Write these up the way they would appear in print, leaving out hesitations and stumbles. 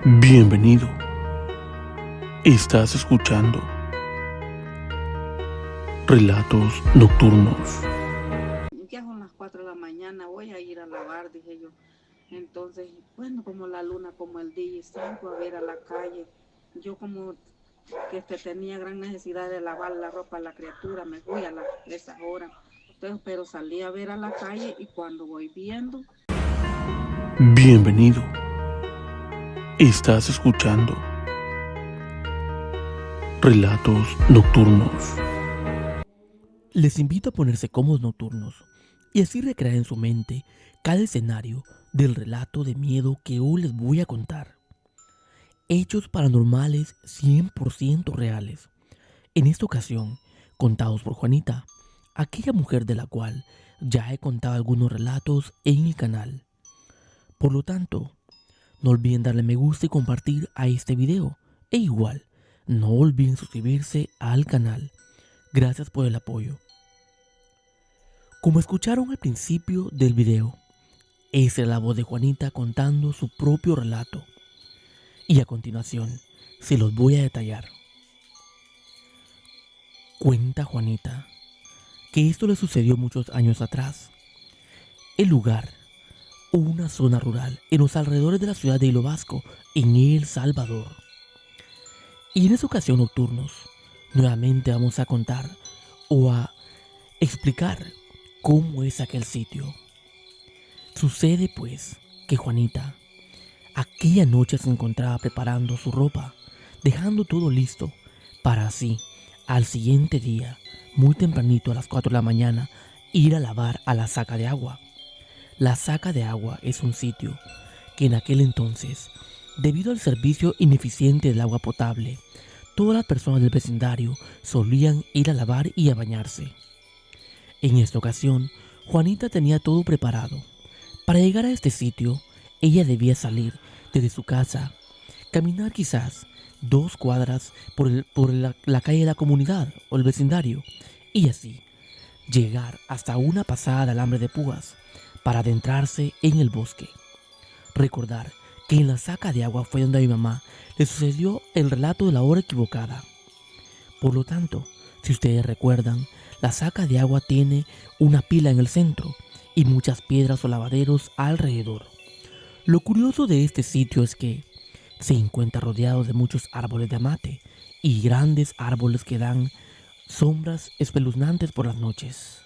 Bienvenido. Estás escuchando Relatos Nocturnos. Ya son las 4 de la mañana, voy a ir a lavar, dije yo. Entonces, bueno, como la luna, como el día, salgo a ver a la calle. Yo como que tenía gran necesidad de lavar la ropa a la criatura, me fui a esa hora. Entonces, pero salí a ver a la calle y cuando voy viendo... Bienvenido. Estás escuchando Relatos Nocturnos. Les invito a ponerse cómodos nocturnos y así recrear en su mente cada escenario del relato de miedo que hoy les voy a contar. Hechos paranormales 100% reales. En esta ocasión, contados por Juanita, aquella mujer de la cual ya he contado algunos relatos en el canal. Por lo tanto, no olviden darle me gusta y compartir a este video. E igual, no olviden suscribirse al canal. Gracias por el apoyo. Como escucharon al principio del video, esa es la voz de Juanita contando su propio relato. Y a continuación, se los voy a detallar. Cuenta Juanita que esto le sucedió muchos años atrás. El lugar, una zona rural en los alrededores de la ciudad de Hilo Vasco, en El Salvador. Y en esa ocasión nocturnos, nuevamente vamos a contar o a explicar cómo es aquel sitio. Sucede pues que Juanita aquella noche se encontraba preparando su ropa, dejando todo listo para así, al siguiente día, muy tempranito a las 4 de la mañana, ir a lavar a la saca de agua. La saca de agua es un sitio que en aquel entonces, debido al servicio ineficiente del agua potable, todas las personas del vecindario solían ir a lavar y a bañarse. En esta ocasión, Juanita tenía todo preparado. Para llegar a este sitio, ella debía salir desde su casa, caminar quizás 2 cuadras por la calle de la comunidad o el vecindario, y así llegar hasta una pasada de alambre de púas para adentrarse en el bosque. Recordar que en la saca de agua fue donde a mi mamá le sucedió el relato de la hora equivocada. Por lo tanto, si ustedes recuerdan, la saca de agua tiene una pila en el centro y muchas piedras o lavaderos alrededor. Lo curioso de este sitio es que se encuentra rodeado de muchos árboles de amate y grandes árboles que dan sombras espeluznantes por las noches.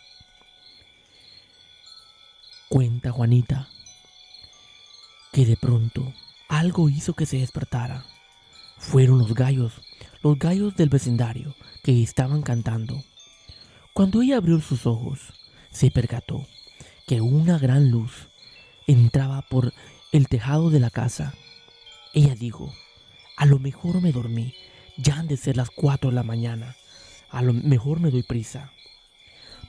Cuenta Juanita que de pronto algo hizo que se despertara. Fueron los gallos del vecindario que estaban cantando. Cuando ella abrió sus ojos, se percató que una gran luz entraba por el tejado de la casa. Ella dijo, a lo mejor me dormí, ya han de ser las 4 de la mañana, a lo mejor me doy prisa.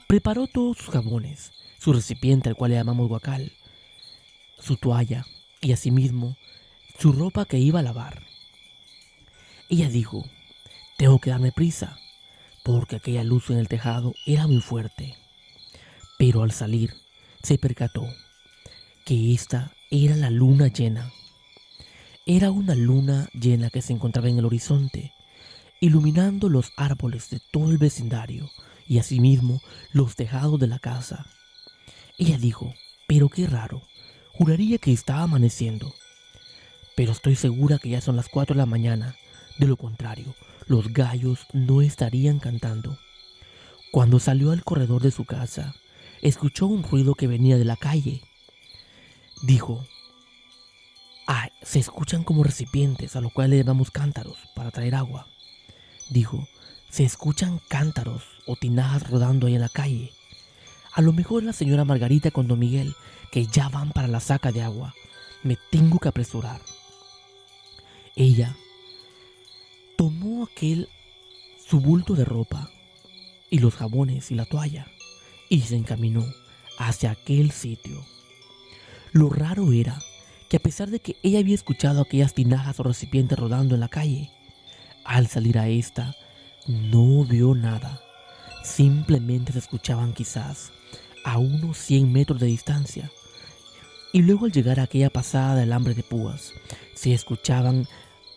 Preparó todos sus jabones, su recipiente al cual le llamamos guacal, su toalla y asimismo su ropa que iba a lavar. Ella dijo, tengo que darme prisa, porque aquella luz en el tejado era muy fuerte. Pero al salir, se percató que esta era la luna llena. Era una luna llena que se encontraba en el horizonte, iluminando los árboles de todo el vecindario y asimismo los tejados de la casa. Ella dijo, pero qué raro, juraría que estaba amaneciendo. Pero estoy segura que ya son las 4 de la mañana, de lo contrario, los gallos no estarían cantando. Cuando salió al corredor de su casa, escuchó un ruido que venía de la calle. Dijo, se escuchan como recipientes, a lo cual le llamamos cántaros para traer agua. Dijo, se escuchan cántaros o tinajas rodando ahí en la calle. A lo mejor la señora Margarita con don Miguel, que ya van para la saca de agua. Me tengo que apresurar. Ella tomó su bulto de ropa y los jabones y la toalla y se encaminó hacia aquel sitio. Lo raro era que a pesar de que ella había escuchado aquellas tinajas o recipientes rodando en la calle, al salir a esta no vio nada. Simplemente se escuchaban quizás a unos 100 metros de distancia Y luego al llegar a aquella pasada de alambre de púas, se escuchaban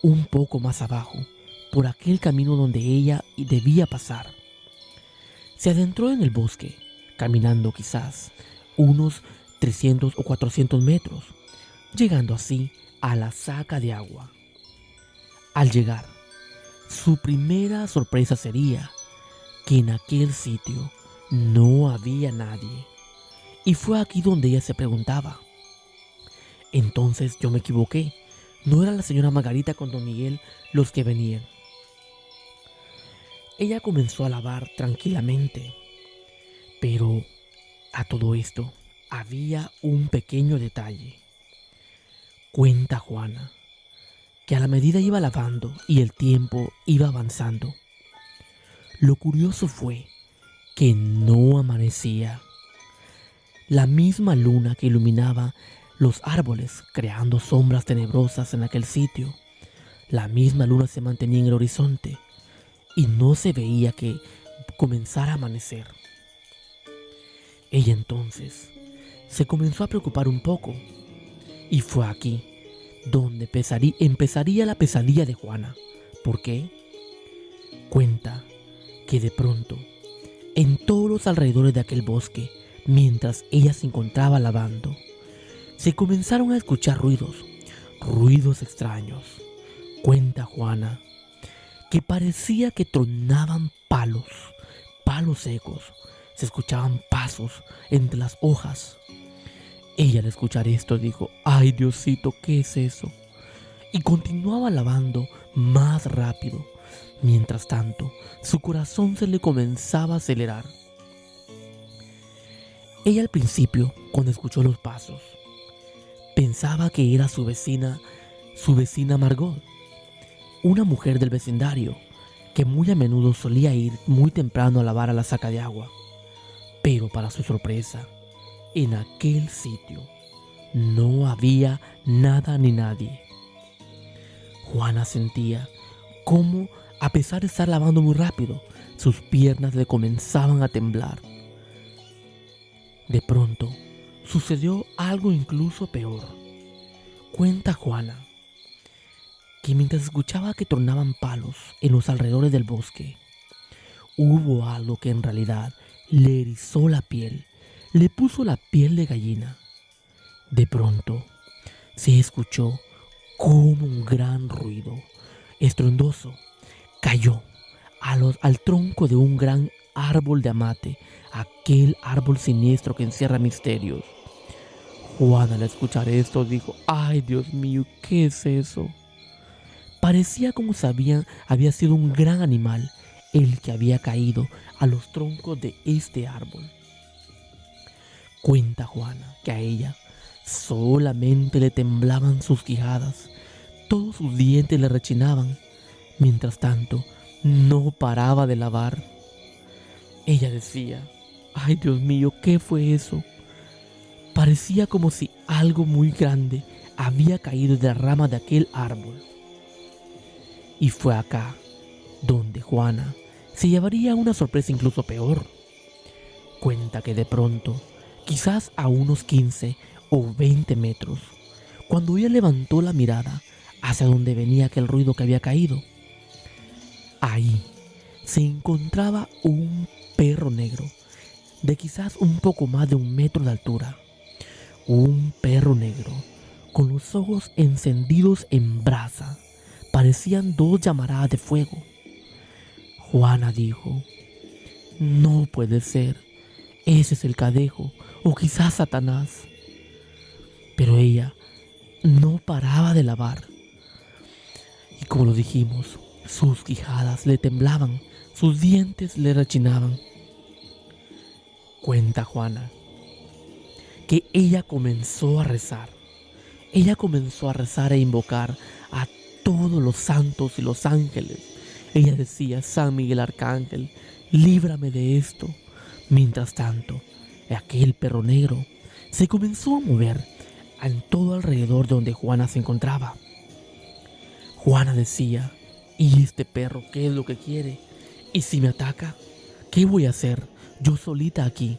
un poco más abajo, por aquel camino donde ella debía pasar. Se adentró en el bosque, caminando quizás unos 300 o 400 metros, llegando así a la saca de agua. Al llegar, su primera sorpresa sería que en aquel sitio no había nadie. Y fue aquí donde ella se preguntaba: entonces yo me equivoqué, no era la señora Margarita con don Miguel los que venían. Ella comenzó a lavar tranquilamente, pero a todo esto había un pequeño detalle. Cuenta Juana que a la medida iba lavando y el tiempo iba avanzando, lo curioso fue que no amanecía. La misma luna que iluminaba los árboles, creando sombras tenebrosas en aquel sitio, la misma luna se mantenía en el horizonte y no se veía que comenzara a amanecer. Ella entonces se comenzó a preocupar un poco, y fue aquí donde empezaría la pesadilla de Juana. ¿Por qué? Cuenta que de pronto, en todos los alrededores de aquel bosque, mientras ella se encontraba lavando, se comenzaron a escuchar ruidos extraños. Cuenta Juana que parecía que tronaban palos secos, se escuchaban pasos entre las hojas. Ella al escuchar esto dijo: ¡ay, Diosito, qué es eso! Y continuaba lavando más rápido. Mientras tanto, su corazón se le comenzaba a acelerar. Ella al principio, cuando escuchó los pasos, pensaba que era su vecina Margot, una mujer del vecindario que muy a menudo solía ir muy temprano a lavar a la saca de agua. Pero para su sorpresa, en aquel sitio no había nada ni nadie. Juana sentía cómo, a pesar de estar lavando muy rápido, sus piernas le comenzaban a temblar. De pronto, sucedió algo incluso peor. Cuenta Juana que mientras escuchaba que tronaban palos en los alrededores del bosque, hubo algo que en realidad le erizó la piel, le puso la piel de gallina. De pronto, se escuchó como un gran ruido estruendoso cayó al tronco de un gran árbol de amate, aquel árbol siniestro que encierra misterios. Juana al escuchar esto dijo: ¡ay, Dios mío, qué es eso! Parecía como si había sido un gran animal el que había caído a los troncos de este árbol. Cuenta Juana que a ella solamente le temblaban sus quijadas, todos sus dientes le rechinaban. Mientras tanto, no paraba de lavar. Ella decía: ¡ay, Dios mío, qué fue eso! Parecía como si algo muy grande había caído de la rama de aquel árbol. Y fue acá donde Juana se llevaría una sorpresa incluso peor. Cuenta que de pronto, quizás a unos 15 o 20 metros, cuando ella levantó la mirada hacia donde venía aquel ruido que había caído, ahí se encontraba un perro negro de quizás un poco más de 1 metro de altura. Un perro negro con los ojos encendidos en brasa. Parecían 2 llamaradas de fuego. Juana dijo: no puede ser, ese es el Cadejo o quizás Satanás. Pero ella no paraba de lavar. Y como lo dijimos, sus quijadas le temblaban, sus dientes le rechinaban. Cuenta Juana que ella comenzó a rezar. Ella comenzó a rezar e invocar a todos los santos y los ángeles. Ella decía: San Miguel Arcángel, líbrame de esto. Mientras tanto, aquel perro negro se comenzó a mover en todo alrededor de donde Juana se encontraba. Juana decía: ¿y este perro qué es lo que quiere? ¿Y si me ataca? ¿Qué voy a hacer yo solita aquí?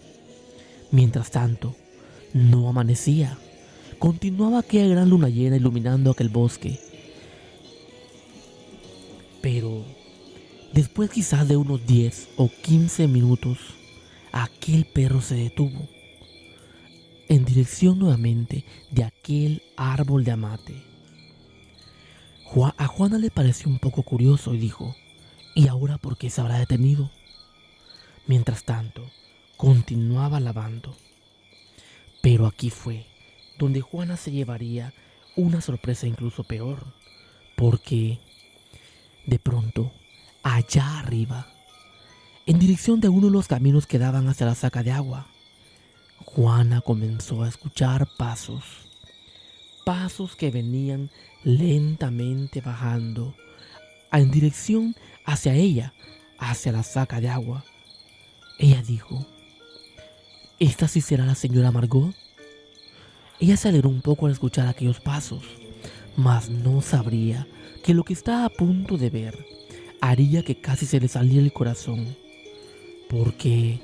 Mientras tanto, no amanecía. Continuaba aquella gran luna llena iluminando aquel bosque. Pero después quizás de unos 10 o 15 minutos, aquel perro se detuvo en dirección nuevamente de aquel árbol de amate. A Juana le pareció un poco curioso y dijo: ¿y ahora por qué se habrá detenido? Mientras tanto, continuaba lavando. Pero aquí fue donde Juana se llevaría una sorpresa incluso peor, porque de pronto, allá arriba, en dirección de uno de los caminos que daban hacia la saca de agua, Juana comenzó a escuchar pasos que venían lentamente bajando en dirección hacia ella, hacia la saca de agua. Ella dijo: ¿esta sí será la señora Margot? Ella se alegró un poco al escuchar aquellos pasos, mas no sabría que lo que estaba a punto de ver haría que casi se le saliera el corazón, porque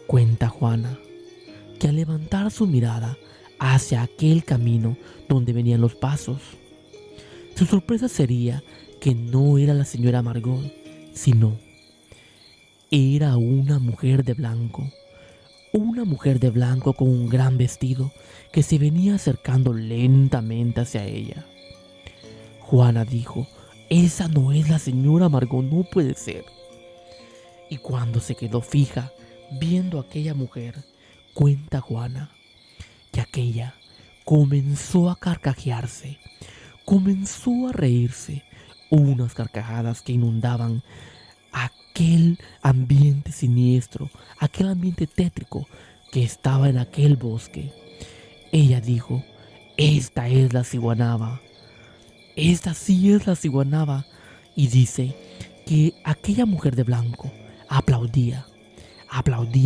cuenta Juana que al levantar su mirada hacia aquel camino donde venían los pasos, su sorpresa sería que no era la señora Margot, sino era una mujer de blanco con un gran vestido que se venía acercando lentamente hacia ella. Juana dijo: esa no es la señora Margot, no puede ser. Y cuando se quedó fija viendo a aquella mujer, cuenta Juana que aquella comenzó a carcajearse, comenzó a reírse, unas carcajadas que inundaban aquel ambiente siniestro, aquel ambiente tétrico que estaba en aquel bosque. Ella dijo: esta es la ciguanaba, esta sí es la ciguanaba. Y dice que aquella mujer de blanco aplaudía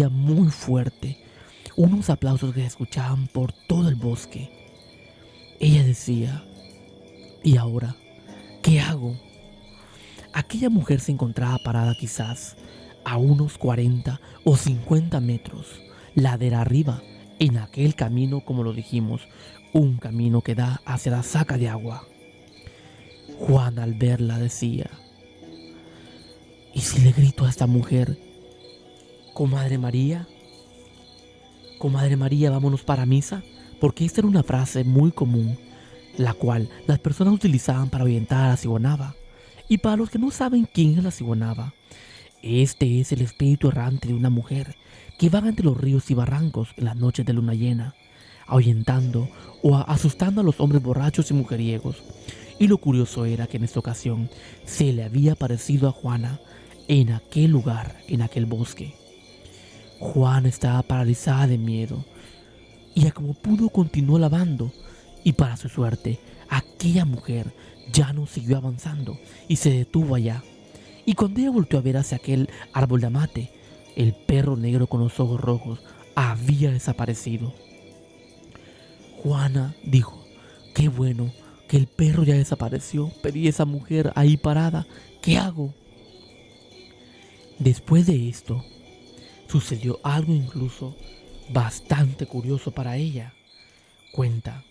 muy fuerte, unos aplausos que se escuchaban por todo el bosque. Ella decía: ¿y ahora qué hago? Aquella mujer se encontraba parada quizás a unos 40 o 50 metros, ladera arriba, en aquel camino, como lo dijimos, un camino que da hacia la saca de agua. Juana al verla decía: ¿y si le grito a esta mujer: comadre María, vámonos para misa? Porque esta era una frase muy común, la cual las personas utilizaban para ahuyentar a la ciguanaba. Y para los que no saben quién es la ciguanaba, este es el espíritu errante de una mujer que vaga entre los ríos y barrancos en las noches de luna llena, ahuyentando o asustando a los hombres borrachos y mujeriegos. Y lo curioso era que en esta ocasión se le había aparecido a Juana en aquel lugar, en aquel bosque. Juana estaba paralizada de miedo y a como pudo continuó lavando, y para su suerte aquella mujer ya no siguió avanzando y se detuvo allá. Y cuando ella volteó a ver hacia aquel árbol de amate, el perro negro con los ojos rojos había desaparecido. Juana dijo: qué bueno que el perro ya desapareció, pero ¿y esa mujer ahí parada? ¿Qué hago? Después de esto, sucedió algo incluso bastante curioso para ella. Cuenta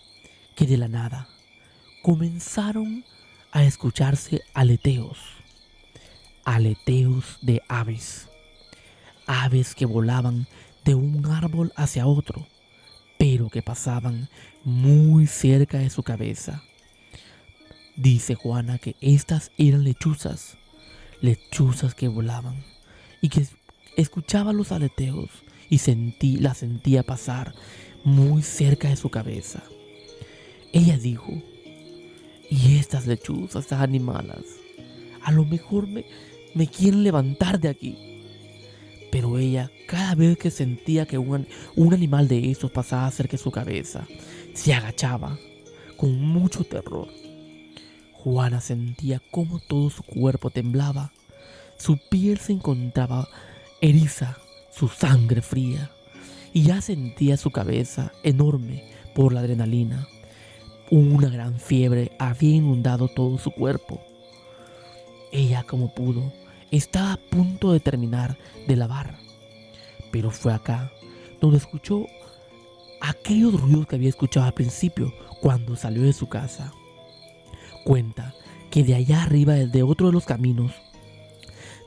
que de la nada comenzaron a escucharse aleteos de aves que volaban de un árbol hacia otro, pero que pasaban muy cerca de su cabeza. Dice Juana que estas eran lechuzas que volaban y que escuchaba los aleteos y la sentía pasar muy cerca de su cabeza. Ella dijo: ¿y estas lechuzas, estas animalas, a lo mejor me quieren levantar de aquí? Pero ella, cada vez que sentía que un animal de estos pasaba cerca de su cabeza, se agachaba con mucho terror. Juana sentía cómo todo su cuerpo temblaba, su piel se encontraba eriza, su sangre fría, y ya sentía su cabeza enorme por la adrenalina. Una gran fiebre había inundado todo su cuerpo. Ella, como pudo, estaba a punto de terminar de lavar, pero fue acá donde escuchó aquellos ruidos que había escuchado al principio cuando salió de su casa. Cuenta que de allá arriba, desde otro de los caminos,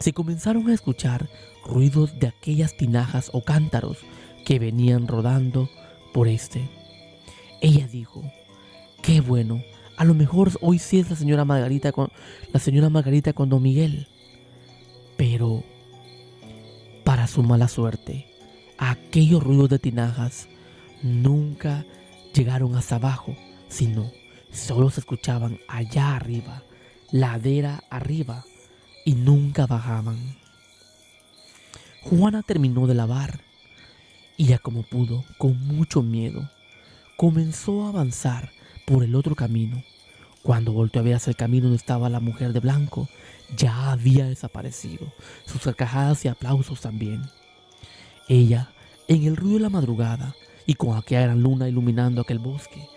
se comenzaron a escuchar ruidos de aquellas tinajas o cántaros que venían rodando por este. Ella dijo: qué bueno, a lo mejor hoy sí es la señora Margarita con don Miguel. Pero, para su mala suerte, aquellos ruidos de tinajas nunca llegaron hasta abajo, sino solo se escuchaban allá arriba, ladera arriba, y nunca bajaban. Juana terminó de lavar y ya como pudo, con mucho miedo, comenzó a avanzar por el otro camino. Cuando volteó a ver hacia el camino donde estaba la mujer de blanco, ya había desaparecido, sus carcajadas y aplausos también. Ella, en el ruido de la madrugada y con aquella gran luna iluminando aquel bosque,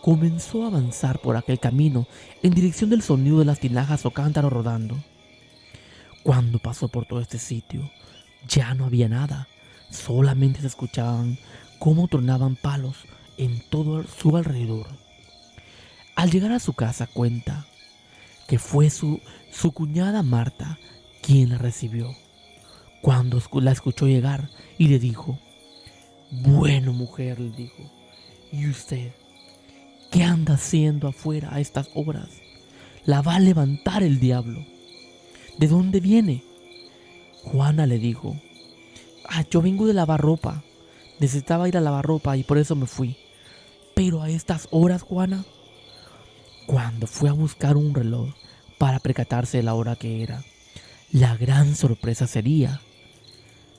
comenzó a avanzar por aquel camino en dirección del sonido de las tinajas o cántaros rodando. Cuando pasó por todo este sitio, ya no había nada, solamente se escuchaban cómo tronaban palos en todo su alrededor. Al llegar a su casa, cuenta que fue su cuñada Marta quien la recibió. Cuando la escuchó llegar y le dijo: bueno, mujer, le dijo, ¿y usted qué anda haciendo afuera a estas horas? La va a levantar el diablo. ¿De dónde viene? Juana le dijo: yo vengo de lavar ropa. Necesitaba ir a lavar ropa y por eso me fui. Pero a estas horas, Juana. Cuando fue a buscar un reloj para percatarse de la hora que era, la gran sorpresa sería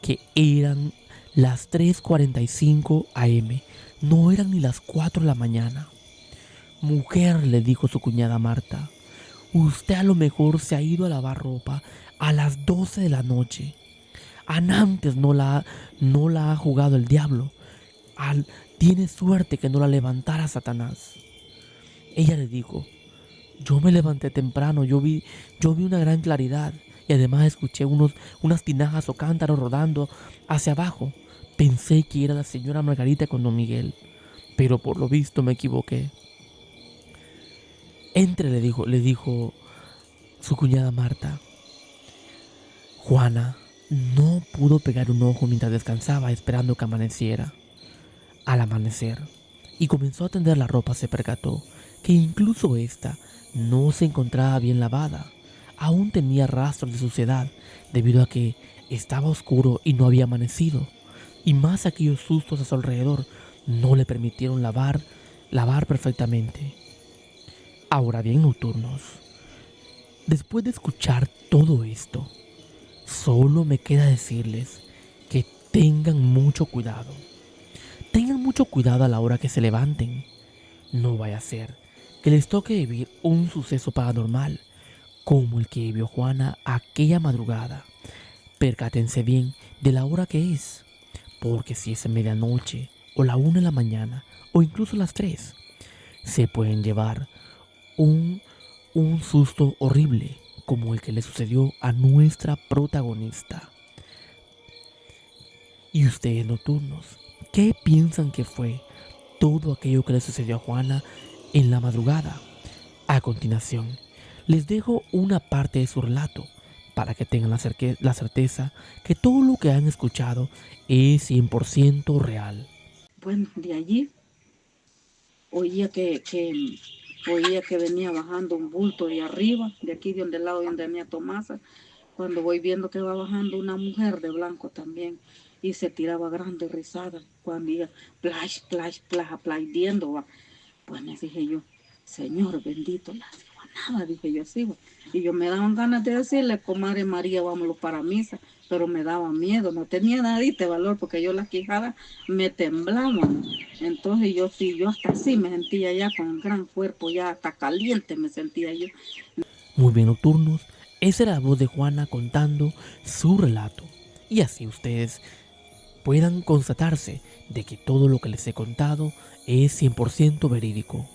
que eran las 3:45 am. No eran ni las 4 de la mañana. Mujer, le dijo su cuñada Marta, usted a lo mejor se ha ido a lavar ropa a las 12 de la noche. Antes no la ha jugado el diablo. Tiene suerte que no la levantara Satanás. Ella le dijo: yo me levanté temprano, yo vi una gran claridad y además escuché unas tinajas o cántaros rodando hacia abajo. Pensé que era la señora Margarita con don Miguel, pero por lo visto me equivoqué. Entre, le dijo su cuñada Marta. Juana no pudo pegar un ojo mientras descansaba esperando que amaneciera. Al amanecer y comenzó a tender la ropa, se percató que incluso esta no se encontraba bien lavada. Aún tenía rastros de suciedad debido a que estaba oscuro y no había amanecido, y más aquellos sustos a su alrededor no le permitieron lavar perfectamente. Ahora bien, nocturnos, después de escuchar todo esto, solo me queda decirles que tengan mucho cuidado. Tengan mucho cuidado a la hora que se levanten. No vaya a ser que les toque vivir un suceso paranormal como el que vivió Juana aquella madrugada. Percátense bien de la hora que es, porque si es en medianoche o la 1 de la mañana o incluso las 3, se pueden llevar un susto horrible como el que le sucedió a nuestra protagonista. Y ustedes, nocturnos, ¿qué piensan que fue todo aquello que le sucedió a Juana en la madrugada? A continuación, les dejo una parte de su relato para que tengan la certeza que todo lo que han escuchado es 100% real. Bueno, de allí oía que venía bajando un bulto de arriba, de aquí de donde lado donde venía Tomasa. Cuando voy viendo que va bajando una mujer de blanco también, y se tiraba grande risada, cuando iba plash, plash, plash, aplaudiendo, va. Pues me dije yo: Señor bendito, la digo nada, dije yo así, va. Y yo me daban ganas de decirle: comadre María, vámonos para misa, pero me daba miedo, no tenía nadita de valor, porque yo las quijadas me temblaban. Entonces yo hasta así me sentía ya con un gran cuerpo, ya hasta caliente me sentía yo. Muy bien, nocturnos, esa era la voz de Juana contando su relato. Y así ustedes puedan constatarse de que todo lo que les he contado es 100% verídico.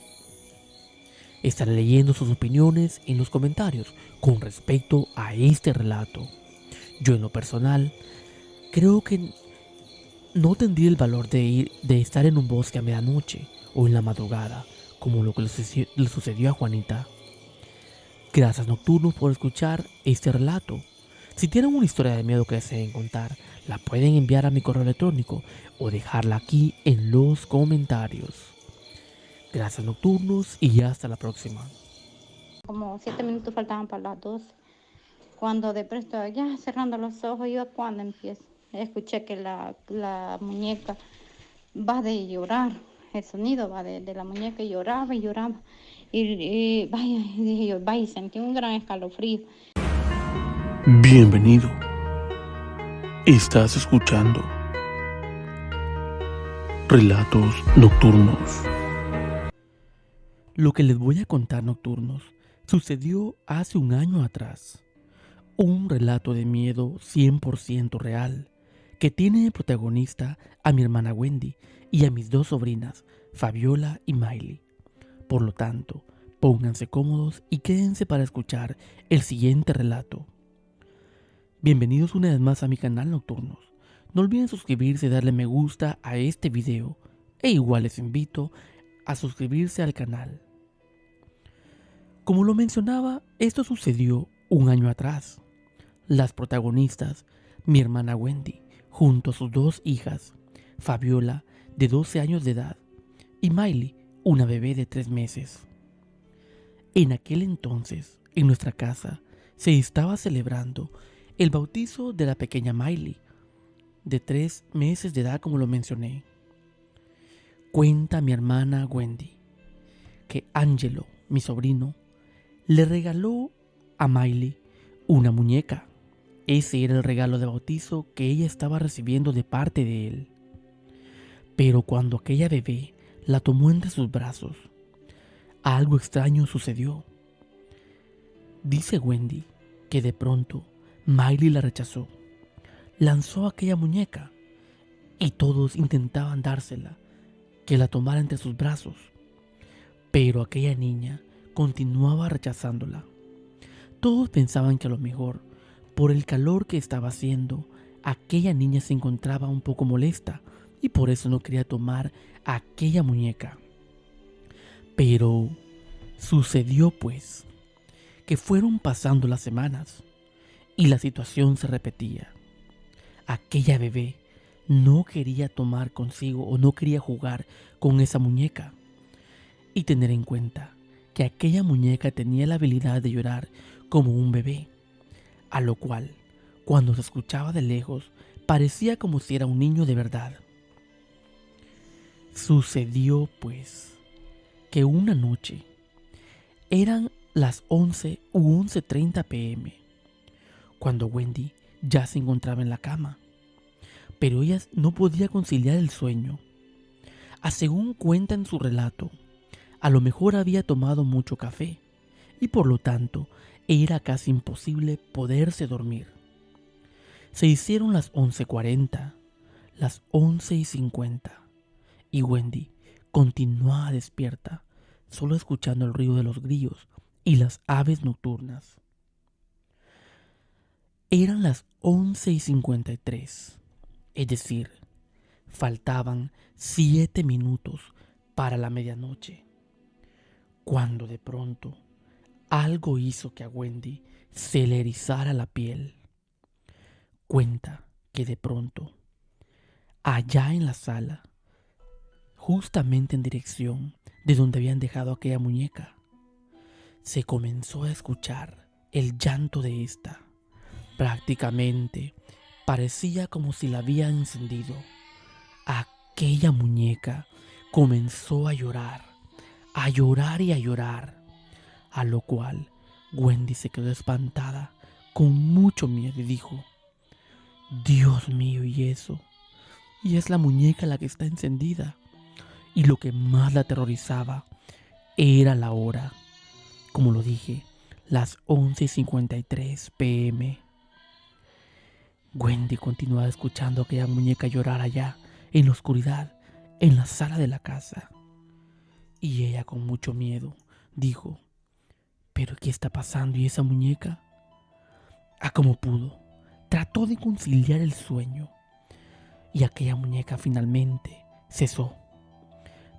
Estaré leyendo sus opiniones en los comentarios con respecto a este relato. Yo en lo personal creo que No tendría el valor de estar en un bosque a medianoche o en la madrugada, como lo que le sucedió a Juanita. Gracias Nocturnos por escuchar este relato. Si tienen una historia de miedo que deseen contar, la pueden enviar a mi correo electrónico o dejarla aquí en los comentarios. Gracias Nocturnos y hasta la próxima. Como 7 minutos faltaban para las 12. Cuando de presto, ya cerrando los ojos, yo cuando empiezo, escuché que la muñeca va de llorar, el sonido va de la muñeca y lloraba y lloraba. Y vaya, dije yo, vaya, sentí un gran escalofrío. Bienvenido. Estás escuchando Relatos Nocturnos. Lo que les voy a contar, Nocturnos, sucedió hace un año atrás. Un relato de miedo 100% real, que tiene de protagonista a mi hermana Wendy y a mis dos sobrinas, Fabiola y Miley. Por lo tanto, pónganse cómodos y quédense para escuchar el siguiente relato. Bienvenidos una vez más a mi canal Nocturnos. No olviden suscribirse y darle me gusta a este video, e igual les invito a suscribirse al canal. Como lo mencionaba, esto sucedió un año atrás. Las protagonistas, mi hermana Wendy, junto a sus dos hijas, Fabiola, de 12 años de edad, y Miley, una bebé de 3 meses. En aquel entonces, en nuestra casa, se estaba celebrando el bautizo de la pequeña Miley, de 3 meses de edad, como lo mencioné. Cuenta mi hermana Wendy que Angelo, mi sobrino, le regaló a Miley una muñeca. Ese era el regalo de bautizo que ella estaba recibiendo de parte de él. Pero cuando aquella bebé la tomó entre sus brazos, algo extraño sucedió. Dice Wendy que de pronto Miley la rechazó. Lanzó aquella muñeca y todos intentaban dársela, que la tomara entre sus brazos. Pero aquella niña continuaba rechazándola. Todos pensaban que a lo mejor, por el calor que estaba haciendo, aquella niña se encontraba un poco molesta y por eso no quería tomar aquella muñeca. Pero sucedió pues que fueron pasando las semanas y la situación se repetía. Aquella bebé no quería tomar consigo o no quería jugar con esa muñeca. Y tener en cuenta que aquella muñeca tenía la habilidad de llorar como un bebé, a lo cual, cuando se escuchaba de lejos, parecía como si era un niño de verdad. Sucedió pues que una noche, eran las 11 u 11:30 p.m., cuando Wendy ya se encontraba en la cama, pero ella no podía conciliar el sueño. Según cuenta en su relato, a lo mejor había tomado mucho café y por lo tanto era casi imposible poderse dormir. Se hicieron las 11:40, las 11:50 y Wendy continuaba despierta, solo escuchando el ruido de los grillos y las aves nocturnas. Eran las 11:53, es decir, faltaban 7 minutos para la medianoche, cuando de pronto algo hizo que a Wendy se le erizara la piel. Cuenta que de pronto, allá en la sala, justamente en dirección de donde habían dejado aquella muñeca, se comenzó a escuchar el llanto de esta. Prácticamente parecía como si la habían encendido. Aquella muñeca comenzó a llorar y a llorar, a lo cual Wendy se quedó espantada con mucho miedo y dijo: Dios mío, ¿y eso? Y es la muñeca la que está encendida. Y lo que más la aterrorizaba era la hora. Como lo dije, las 11:53 p.m. Wendy continuaba escuchando a aquella muñeca llorar allá, en la oscuridad, en la sala de la casa. Y ella, con mucho miedo, dijo: ¿pero qué está pasando? ¿Y esa muñeca? Como pudo, trató de conciliar el sueño y aquella muñeca finalmente cesó.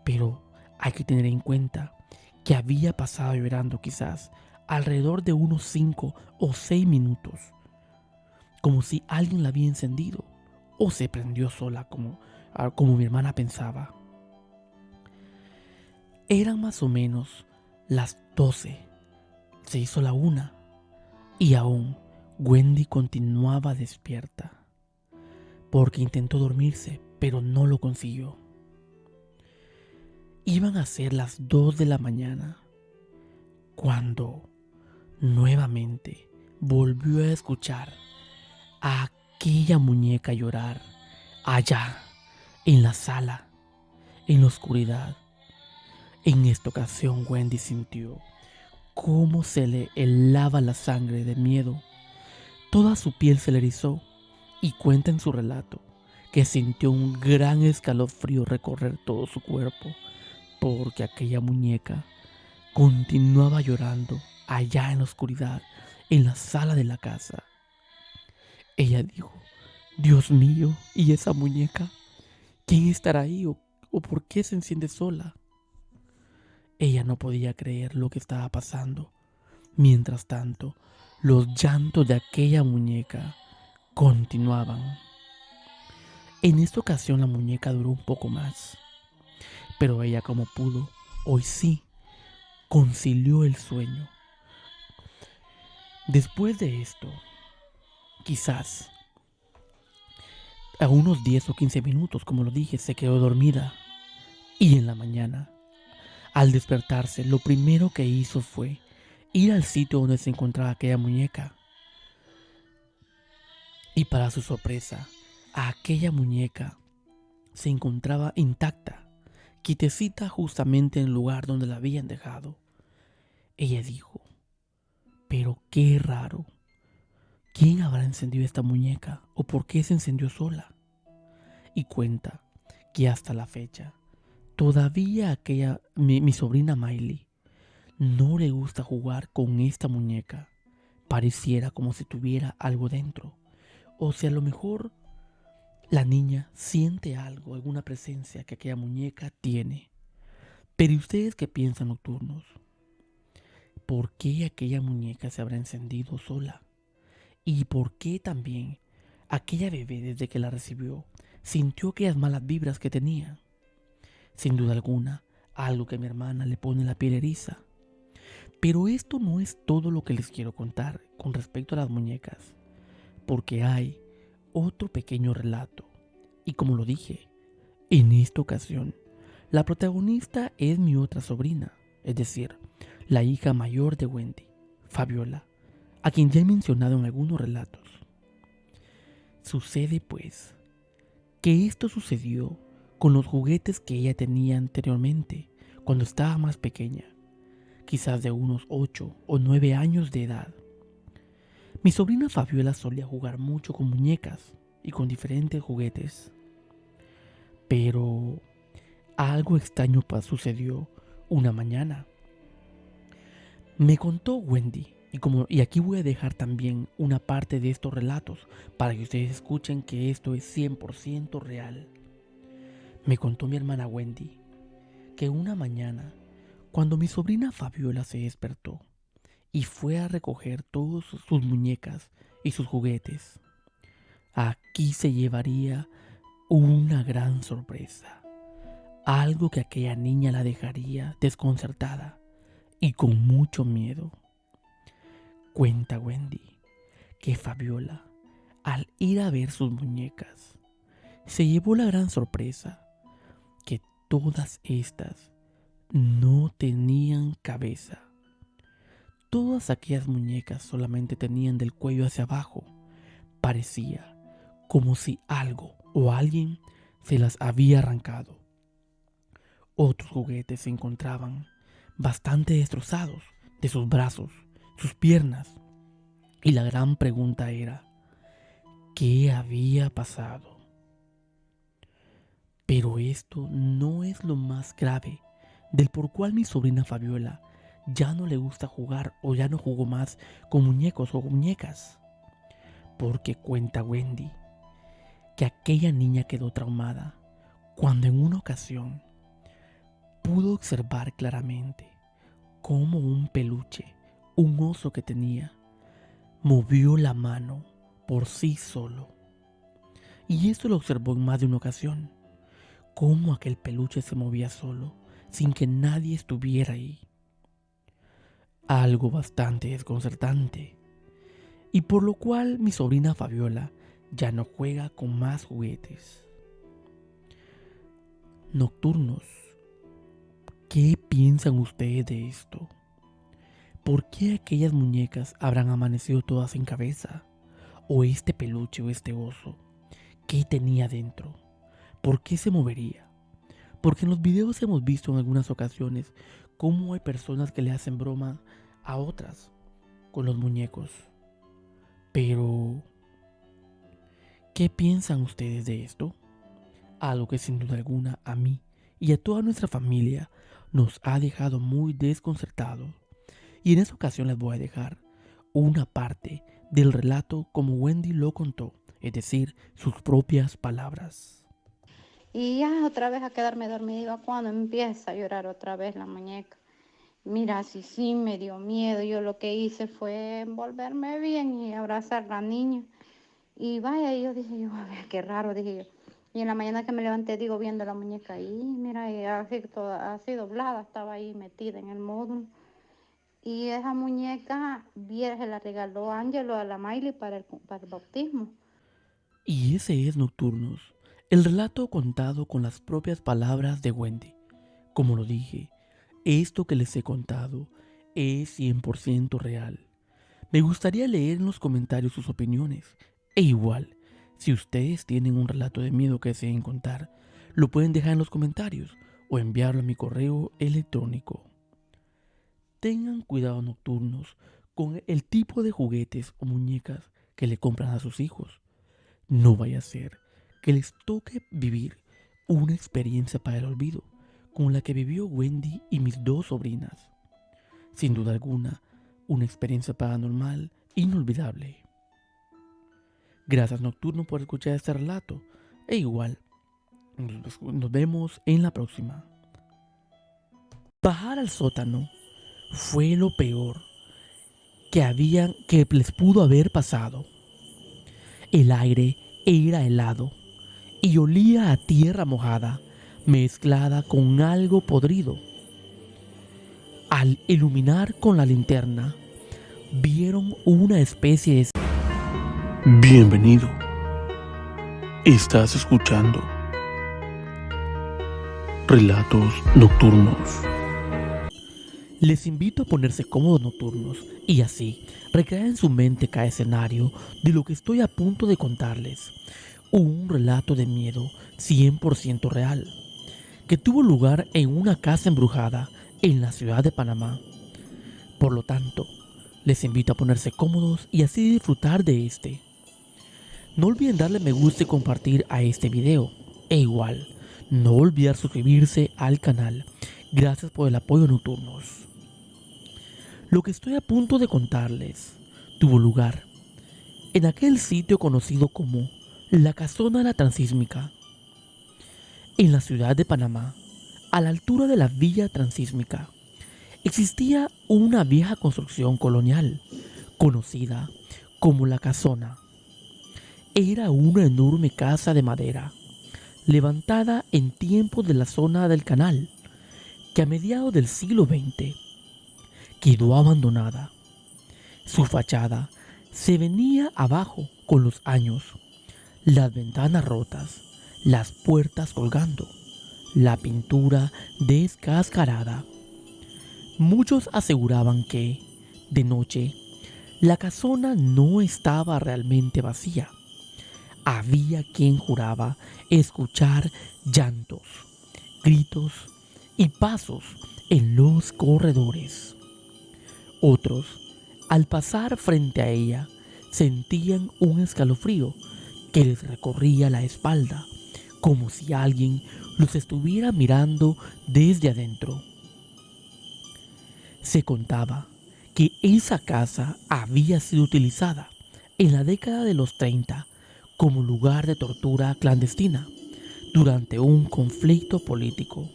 Pero hay que tener en cuenta que había pasado llorando quizás alrededor de unos 5 o 6 minutos, como si alguien la había encendido o se prendió sola como mi hermana pensaba. Eran más o menos las 12, se hizo la 1 y aún Wendy continuaba despierta, porque intentó dormirse, pero no lo consiguió. Iban a ser las 2 de la mañana, cuando nuevamente volvió a escuchar a aquella muñeca llorar allá en la sala, en la oscuridad. En esta ocasión Wendy sintió cómo se le helaba la sangre de miedo. Toda su piel se le erizó y cuenta en su relato que sintió un gran escalofrío recorrer todo su cuerpo, porque aquella muñeca continuaba llorando allá en la oscuridad, en la sala de la casa. Ella dijo: Dios mío, ¿y esa muñeca? ¿Quién estará ahí o por qué se enciende sola? Ella no podía creer lo que estaba pasando. Mientras tanto, los llantos de aquella muñeca continuaban. En esta ocasión la muñeca duró un poco más, pero ella, como pudo, hoy sí, concilió el sueño. Después de esto, quizás a unos 10 o 15 minutos, como lo dije, se quedó dormida. Y en la mañana, al despertarse, lo primero que hizo fue ir al sitio donde se encontraba aquella muñeca. Y para su sorpresa, aquella muñeca se encontraba intacta, quietecita justamente en el lugar donde la habían dejado. Ella dijo: pero qué raro, ¿quién habrá encendido esta muñeca o por qué se encendió sola? Y cuenta que hasta la fecha, todavía mi sobrina Miley no le gusta jugar con esta muñeca. Pareciera como si tuviera algo dentro. O si a lo mejor la niña siente algo, alguna presencia que aquella muñeca tiene. Pero ¿y ustedes qué piensan, nocturnos? ¿Por qué aquella muñeca se habrá encendido sola? ¿Y por qué también aquella bebé, desde que la recibió, sintió aquellas malas vibras que tenía? Sin duda alguna, algo que a mi hermana le pone la piel eriza. Pero esto no es todo lo que les quiero contar con respecto a las muñecas, porque hay otro pequeño relato. Y como lo dije, en esta ocasión, la protagonista es mi otra sobrina, es decir, la hija mayor de Wendy, Fabiola, a quien ya he mencionado en algunos relatos. Sucede pues que esto sucedió con los juguetes que ella tenía anteriormente, cuando estaba más pequeña, quizás de unos 8 o 9 años de edad. Mi sobrina Fabiola solía jugar mucho con muñecas y con diferentes juguetes. Pero algo extraño sucedió una mañana. Me contó Wendy, y aquí voy a dejar también una parte de estos relatos para que ustedes escuchen que esto es 100% real. Me contó mi hermana Wendy que una mañana, cuando mi sobrina Fabiola se despertó y fue a recoger todas sus muñecas y sus juguetes, aquí se llevaría una gran sorpresa. Algo que aquella niña la dejaría desconcertada y con mucho miedo. Cuenta Wendy que Fabiola, al ir a ver sus muñecas, se llevó la gran sorpresa que todas estas no tenían cabeza. Todas aquellas muñecas solamente tenían del cuello hacia abajo. Parecía como si algo o alguien se las había arrancado. Otros juguetes se encontraban bastante destrozados de sus brazos, sus piernas. Y la gran pregunta era: ¿qué había pasado? Pero esto no es lo más grave del por cual mi sobrina Fabiola ya no le gusta jugar o ya no jugó más con muñecos o muñecas. Porque cuenta Wendy que aquella niña quedó traumada cuando en una ocasión pudo observar claramente cómo un peluche, un oso que tenía, movió la mano por sí solo. Y esto lo observó en más de una ocasión, cómo aquel peluche se movía solo, sin que nadie estuviera ahí. Algo bastante desconcertante, y por lo cual mi sobrina Fabiola ya no juega con más juguetes. Nocturnos, ¿qué piensan ustedes de esto? ¿Por qué aquellas muñecas habrán amanecido todas sin cabeza? ¿O este peluche o este oso? ¿Qué tenía dentro? ¿Por qué se movería? Porque en los videos hemos visto en algunas ocasiones cómo hay personas que le hacen broma a otras con los muñecos. Pero, ¿qué piensan ustedes de esto? Algo que sin duda alguna a mí y a toda nuestra familia nos ha dejado muy desconcertados. Y en esta ocasión les voy a dejar una parte del relato como Wendy lo contó, es decir, sus propias palabras. Y ya otra vez a quedarme dormida cuando empieza a llorar otra vez la muñeca. Mira, sí me dio miedo. Yo lo que hice fue envolverme bien y abrazar a la niña. Y vaya, yo dije, a ver, qué raro, dije yo. Y en la mañana que me levanté, digo, viendo la muñeca ahí, mira, y así doblada, estaba ahí metida en el módulo. Y esa muñeca, se la regaló Ángelo a la Miley para el bautismo. Y ese es Nocturnos, el relato contado con las propias palabras de Wendy. Como lo dije, esto que les he contado es 100% real. Me gustaría leer en los comentarios sus opiniones. E igual, si ustedes tienen un relato de miedo que deseen contar, lo pueden dejar en los comentarios o enviarlo a mi correo electrónico. Tengan cuidado, Nocturnos, con el tipo de juguetes o muñecas que le compran a sus hijos. No vaya a ser que les toque vivir una experiencia para el olvido, como la que vivió Wendy y mis dos sobrinas. Sin duda alguna, una experiencia paranormal inolvidable. Gracias, Nocturno, por escuchar este relato. E igual, nos vemos en la próxima. Bajar al sótano fue lo peor que les pudo haber pasado. El aire era helado y olía a tierra mojada, mezclada con algo podrido. Al iluminar con la linterna, vieron una especie de... Bienvenido. Estás escuchando Relatos Nocturnos. Les invito a ponerse cómodos, Nocturnos, y así recrear en su mente cada escenario de lo que estoy a punto de contarles. Un relato de miedo 100% real, que tuvo lugar en una casa embrujada en la ciudad de Panamá. Por lo tanto, les invito a ponerse cómodos y así disfrutar de este. No olviden darle me gusta y compartir a este video. E igual, no olvidar suscribirse al canal. Gracias por el apoyo, Nocturnos. Lo que estoy a punto de contarles tuvo lugar en aquel sitio conocido como la Casona de la Transísmica, en la ciudad de Panamá, a la altura de la Villa Transísmica. Existía una vieja construcción colonial conocida como la Casona. Era una enorme casa de madera, levantada en tiempos de la zona del canal, que a mediados del siglo XX quedó abandonada. Su fachada se venía abajo con los años, las ventanas rotas, las puertas colgando, la pintura descascarada. Muchos aseguraban que, de noche, la casona no estaba realmente vacía. Había quien juraba escuchar llantos, gritos y pasos en los corredores. Otros, al pasar frente a ella, sentían un escalofrío que les recorría la espalda, como si alguien los estuviera mirando desde adentro. Se contaba que esa casa había sido utilizada en la década de los 30 como lugar de tortura clandestina durante un conflicto político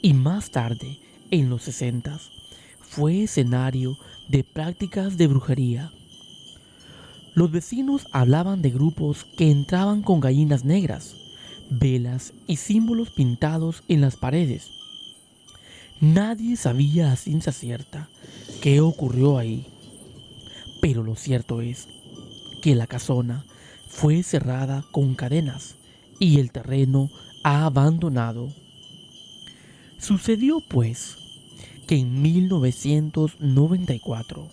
y más tarde, en los 60, fue escenario de prácticas de brujería. Los vecinos hablaban de grupos que entraban con gallinas negras, velas y símbolos pintados en las paredes. Nadie sabía a ciencia cierta qué ocurrió ahí, pero lo cierto es que la casona fue cerrada con cadenas y el terreno abandonado. Sucedió pues que en 1994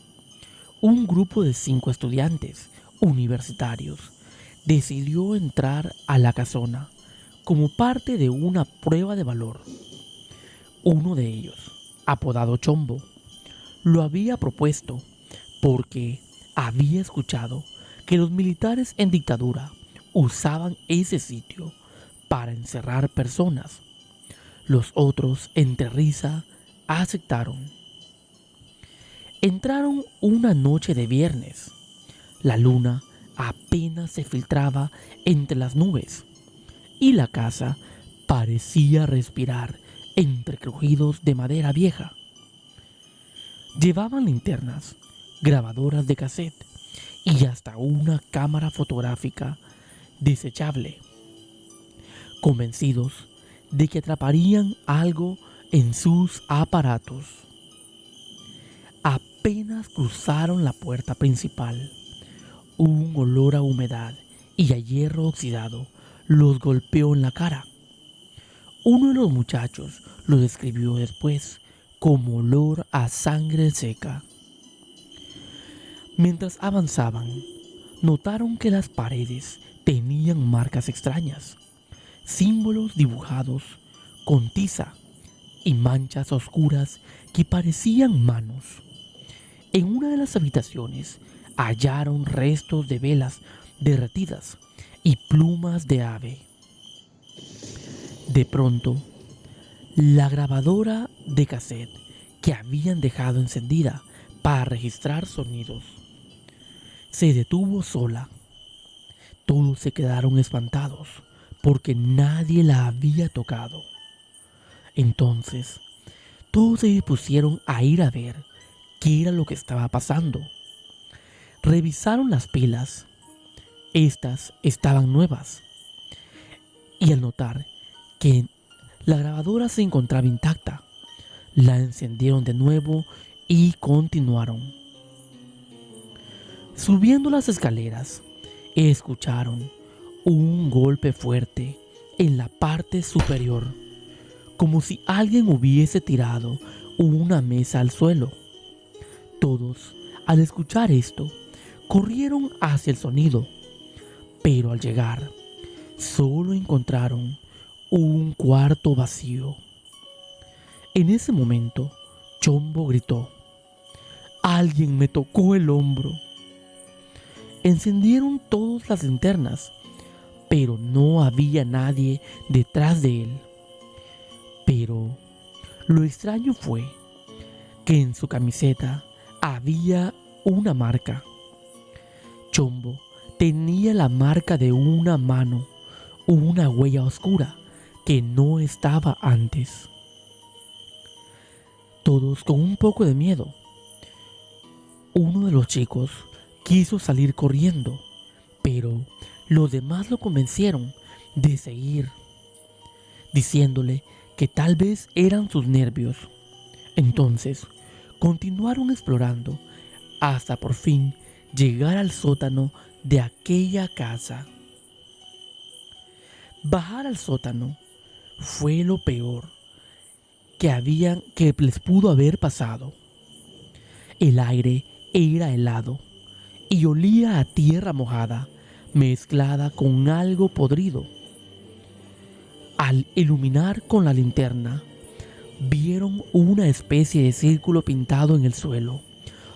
un grupo de 5 estudiantes universitarios decidió entrar a la casona como parte de una prueba de valor. Uno de ellos, apodado Chombo, lo había propuesto porque había escuchado que los militares en dictadura usaban ese sitio para encerrar personas. Los otros, entre risa, aceptaron. Entraron una noche de viernes. La luna apenas se filtraba entre las nubes y la casa parecía respirar entre crujidos de madera vieja. Llevaban linternas, grabadoras de cassette y hasta una cámara fotográfica desechable, convencidos de que atraparían algo en sus aparatos. Apenas cruzaron la puerta principal, un olor a humedad y a hierro oxidado los golpeó en la cara. Uno de los muchachos lo describió después como olor a sangre seca. Mientras avanzaban, notaron que las paredes tenían marcas extrañas, símbolos dibujados con tiza y manchas oscuras que parecían manos. En una de las habitaciones hallaron restos de velas derretidas y plumas de ave. De pronto, la grabadora de cassette que habían dejado encendida para registrar sonidos se detuvo sola. Todos se quedaron espantados porque nadie la había tocado. Entonces, todos se dispusieron a ir a ver qué era lo que estaba pasando. Revisaron las pilas. Estas estaban nuevas. Y al notar que la grabadora se encontraba intacta, la encendieron de nuevo y continuaron. Subiendo las escaleras, escucharon un golpe fuerte en la parte superior, como si alguien hubiese tirado una mesa al suelo. Todos, al escuchar esto, corrieron hacia el sonido, pero al llegar, solo encontraron un cuarto vacío. En ese momento, Chombo gritó: «¡Alguien me tocó el hombro!». Encendieron todas las linternas, pero no había nadie detrás de él. Pero lo extraño fue que en su camiseta había una marca. Chombo tenía la marca de una mano, una huella oscura que no estaba antes. Todos con un poco de miedo. Uno de los chicos quiso salir corriendo, pero los demás lo convencieron de seguir, diciéndole que tal vez eran sus nervios. Entonces, continuaron explorando hasta por fin llegar al sótano de aquella casa. Bajar al sótano fue lo peor que les pudo haber pasado. El aire era helado y olía a tierra mojada mezclada con algo podrido. Al iluminar con la linterna, vieron una especie de círculo pintado en el suelo,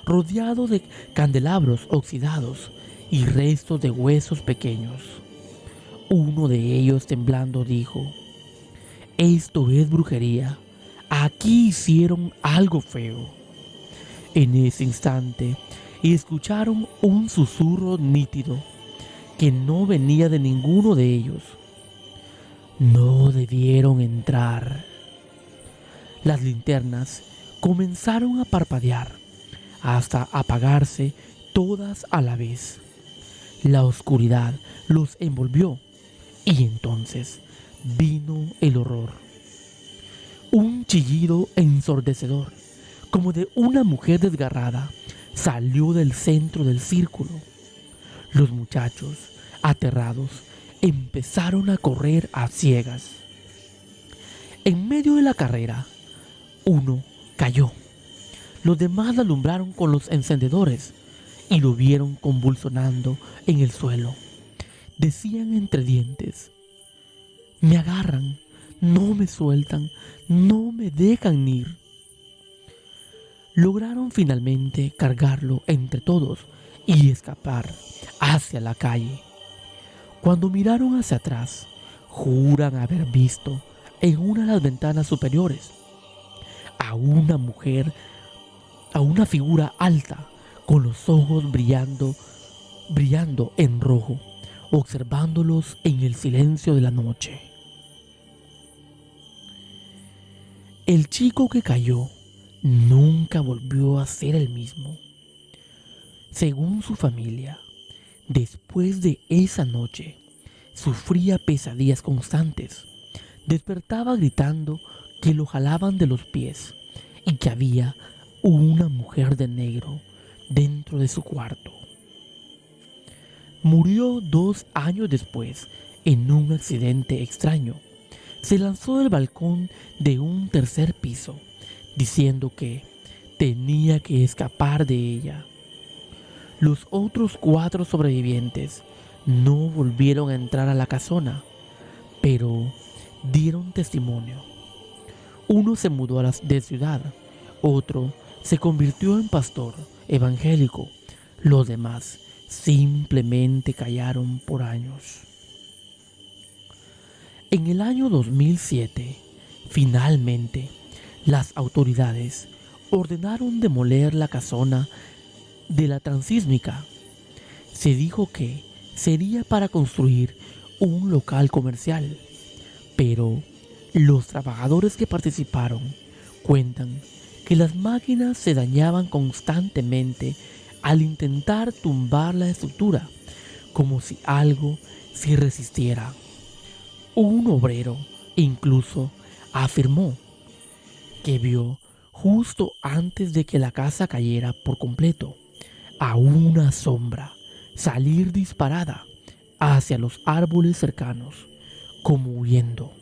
rodeado de candelabros oxidados y restos de huesos pequeños. Uno de ellos, temblando, dijo: «Esto es brujería. Aquí hicieron algo feo». En ese instante escucharon un susurro nítido que no venía de ninguno de ellos. No debieron entrar. Las linternas comenzaron a parpadear hasta apagarse todas a la vez. La oscuridad los envolvió y entonces vino el horror. Un chillido ensordecedor, como de una mujer desgarrada, salió del centro del círculo. Los muchachos, aterrados, empezaron a correr a ciegas. En medio de la carrera, uno cayó. Los demás lo alumbraron con los encendedores y lo vieron convulsionando en el suelo. Decían entre dientes: «Me agarran, no me sueltan, no me dejan ir». Lograron finalmente cargarlo entre todos y escapar hacia la calle. Cuando miraron hacia atrás, juran haber visto en una de las ventanas superiores a una mujer, a una figura alta, con los ojos brillando en rojo, observándolos en el silencio de la noche. El chico que cayó nunca volvió a ser el mismo. Según su familia, después de esa noche, sufría pesadillas constantes. Despertaba gritando que lo jalaban de los pies y que había una mujer de negro dentro de su cuarto. Murió 2 años después en un accidente extraño. Se lanzó del balcón de un 3er piso, diciendo que tenía que escapar de ella. Los otros 4 sobrevivientes no volvieron a entrar a la casona, pero dieron testimonio. Uno se mudó de ciudad, otro se convirtió en pastor evangélico. Los demás simplemente callaron por años. En el año 2007, finalmente, las autoridades ordenaron demoler la casona de la transísmica. Se dijo que sería para construir un local comercial, pero los trabajadores que participaron cuentan que las máquinas se dañaban constantemente al intentar tumbar la estructura, como si algo se resistiera. Un obrero incluso afirmó que vio justo antes de que la casa cayera por completo a una sombra salir disparada hacia los árboles cercanos, como huyendo.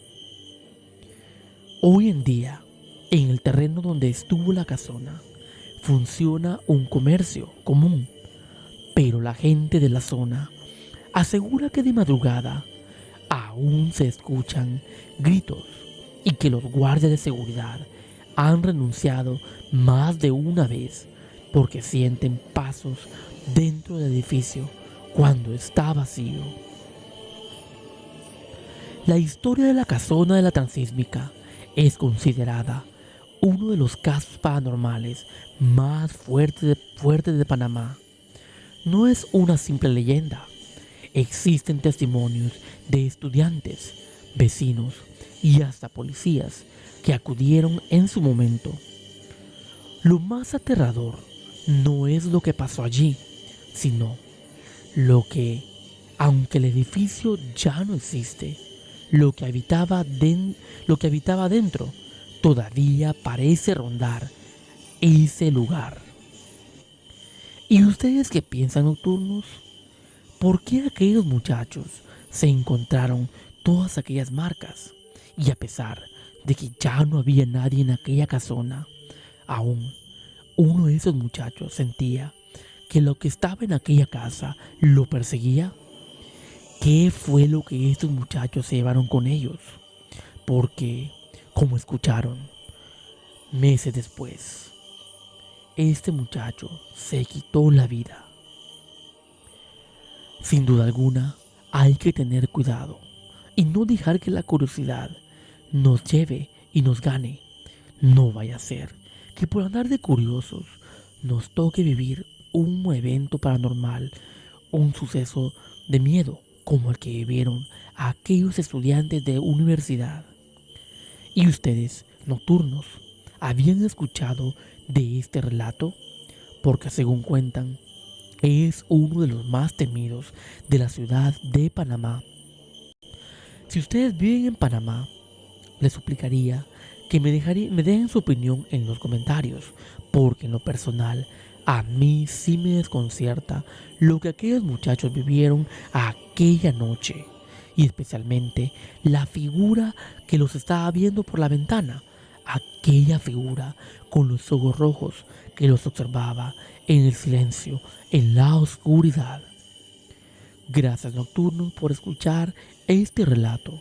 Hoy en día, en el terreno donde estuvo la casona, funciona un comercio común, pero la gente de la zona asegura que de madrugada aún se escuchan gritos y que los guardias de seguridad han renunciado más de una vez porque sienten pasos dentro del edificio cuando está vacío. La historia de la casona de la transísmica es considerada uno de los casos paranormales más fuertes de Panamá. No es una simple leyenda. Existen testimonios de estudiantes, vecinos y hasta policías que acudieron en su momento. Lo más aterrador no es lo que pasó allí, sino lo que, aunque el edificio ya no existe, lo que habitaba dentro todavía parece rondar ese lugar. ¿Y ustedes qué piensan, nocturnos? ¿Por qué aquellos muchachos se encontraron todas aquellas marcas? Y a pesar de que ya no había nadie en aquella casona, aún uno de esos muchachos sentía que lo que estaba en aquella casa lo perseguía. ¿Qué fue lo que estos muchachos se llevaron con ellos? Porque, como escucharon, meses después, este muchacho se quitó la vida. Sin duda alguna, hay que tener cuidado y no dejar que la curiosidad nos lleve y nos gane. No vaya a ser que por andar de curiosos nos toque vivir un evento paranormal un suceso de miedo como el que vivieron aquellos estudiantes de universidad. ¿Y ustedes, nocturnos, habían escuchado de este relato? Porque según cuentan, es uno de los más temidos de la ciudad de Panamá. Si ustedes viven en Panamá, les suplicaría que me dejen su opinión en los comentarios, porque en lo personal a mí sí me desconcierta lo que aquellos muchachos vivieron aquella noche, y especialmente la figura que los estaba viendo por la ventana, aquella figura con los ojos rojos que los observaba en el silencio, en la oscuridad. Gracias, nocturnos, por escuchar este relato.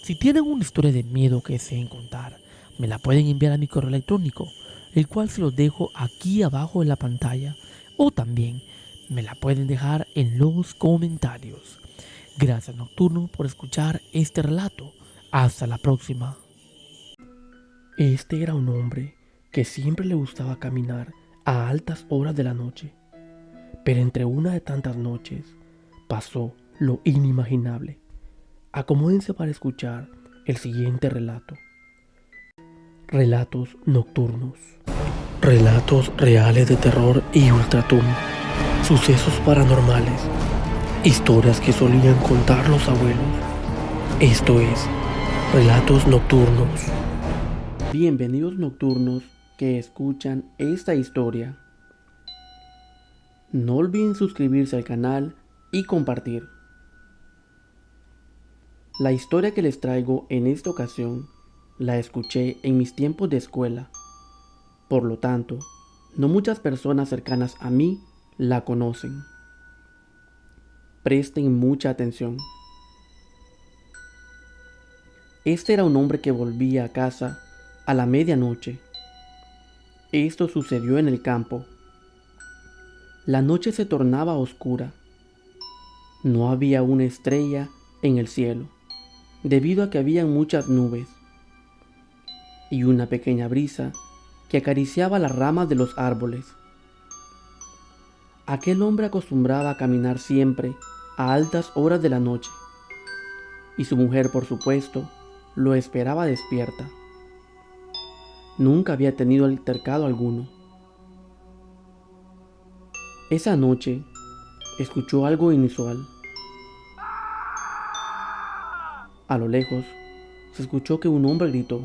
Si tienen una historia de miedo que deseen contar, me la pueden enviar a mi correo electrónico, el cual se los dejo aquí abajo en la pantalla, o también me la pueden dejar en los comentarios. Gracias, nocturnos, por escuchar este relato. Hasta la próxima. Este era un hombre que siempre le gustaba caminar a altas horas de la noche, pero entre una de tantas noches pasó lo inimaginable. Acomódense para escuchar el siguiente relato. Relatos nocturnos. Relatos reales de terror y ultratumba. Sucesos paranormales. Historias que solían contar los abuelos. Esto es Relatos Nocturnos. Bienvenidos, nocturnos que escuchan esta historia. No olviden suscribirse al canal y compartir. La historia que les traigo en esta ocasión la escuché en mis tiempos de escuela. Por lo tanto, no muchas personas cercanas a mí la conocen. Presten mucha atención. Este era un hombre que volvía a casa a la medianoche. Esto sucedió en el campo. La noche se tornaba oscura. No había una estrella en el cielo, debido a que habían muchas nubes y una pequeña brisa que acariciaba las ramas de los árboles. Aquel hombre acostumbraba a caminar siempre a altas horas de la noche, y su mujer, por supuesto, lo esperaba despierta. Nunca había tenido altercado alguno. Esa noche escuchó algo inusual. A lo lejos se escuchó que un hombre gritó,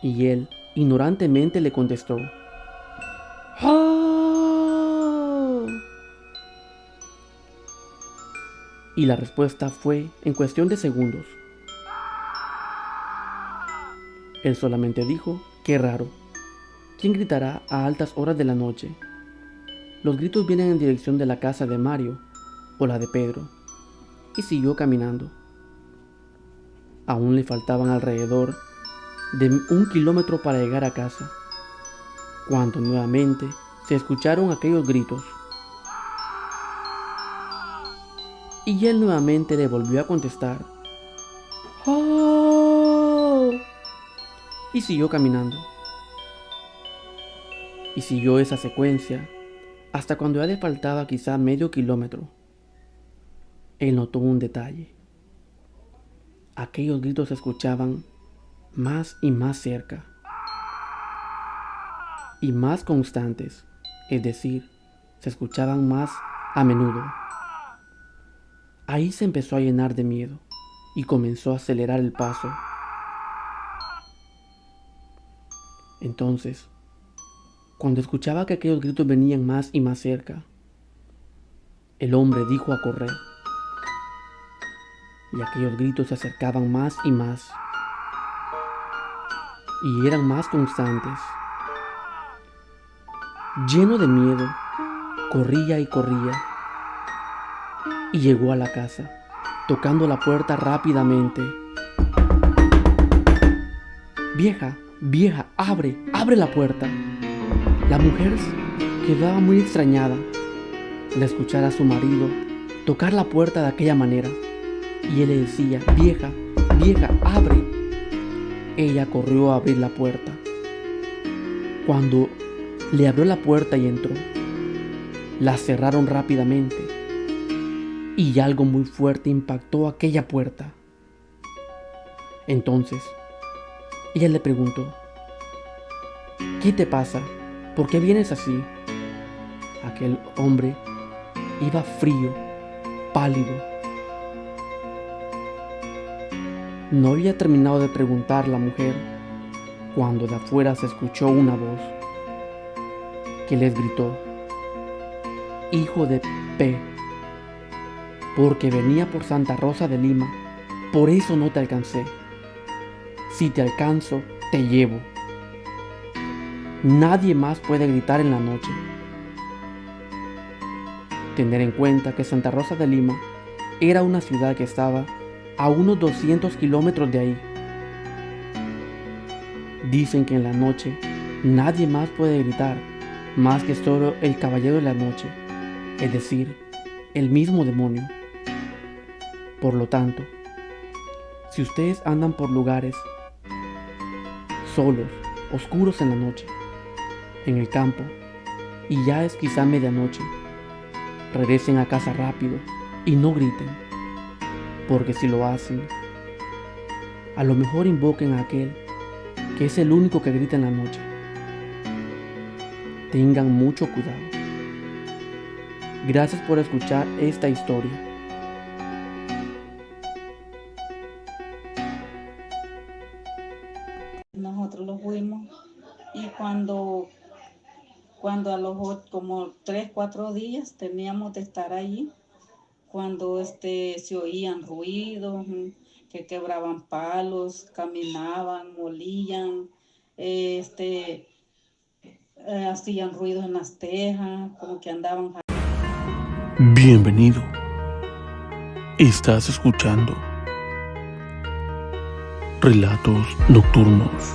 y él ignorantemente le contestó: ¡Ah! Y la respuesta fue en cuestión de segundos. Él solamente dijo: ¡qué raro! ¿Quién gritará a altas horas de la noche? Los gritos vienen en dirección de la casa de Mario o la de Pedro. Y siguió caminando. Aún le faltaban alrededor de 1 kilómetro para llegar a casa, cuando nuevamente se escucharon aquellos gritos. Y él nuevamente le volvió a contestar: ¡oh! Y siguió caminando. Y siguió esa secuencia hasta cuando ya le faltaba quizá medio kilómetro. Él notó un detalle. Aquellos gritos se escuchaban más y más cerca, y más constantes, es decir, se escuchaban más a menudo. Ahí se empezó a llenar de miedo y comenzó a acelerar el paso. Entonces, cuando escuchaba que aquellos gritos venían más y más cerca, el hombre dijo a correr, y aquellos gritos se acercaban más y más, y eran más constantes. Lleno de miedo, corría y corría, y llegó a la casa, tocando la puerta rápidamente. ¡Vieja, vieja, abre la puerta! La mujer quedaba muy extrañada al escuchar a su marido tocar la puerta de aquella manera, y él le decía: vieja, vieja, abre. Ella corrió a abrir la puerta. Cuando le abrió la puerta y entró, la cerraron rápidamente y algo muy fuerte impactó aquella puerta. Entonces, ella le preguntó: ¿qué te pasa? ¿Por qué vienes así? Aquel hombre iba frío, pálido. No había terminado de preguntar la mujer cuando de afuera se escuchó una voz que les gritó: hijo de P, porque venía por Santa Rosa de Lima, por eso no te alcancé. Si te alcanzo, te llevo. Nadie más puede gritar en la noche. Tener en cuenta que Santa Rosa de Lima era una ciudad que estaba a unos 200 kilómetros de ahí. Dicen que en la noche nadie más puede gritar más que solo el caballero de la noche, es decir, el mismo demonio. Por lo tanto, si ustedes andan por lugares solos, oscuros en la noche, en el campo, y ya es quizá medianoche, regresen a casa rápido y no griten, porque si lo hacen, a lo mejor invoquen a aquel que es el único que grita en la noche. Tengan mucho cuidado. Gracias por escuchar esta historia. Nosotros los fuimos y cuando a los como 3, 4 días teníamos de estar allí, cuando se oían ruidos, que quebraban palos, caminaban, molían, hacían ruidos en las tejas, como que andaban. Bienvenido. Estás escuchando Relatos Nocturnos.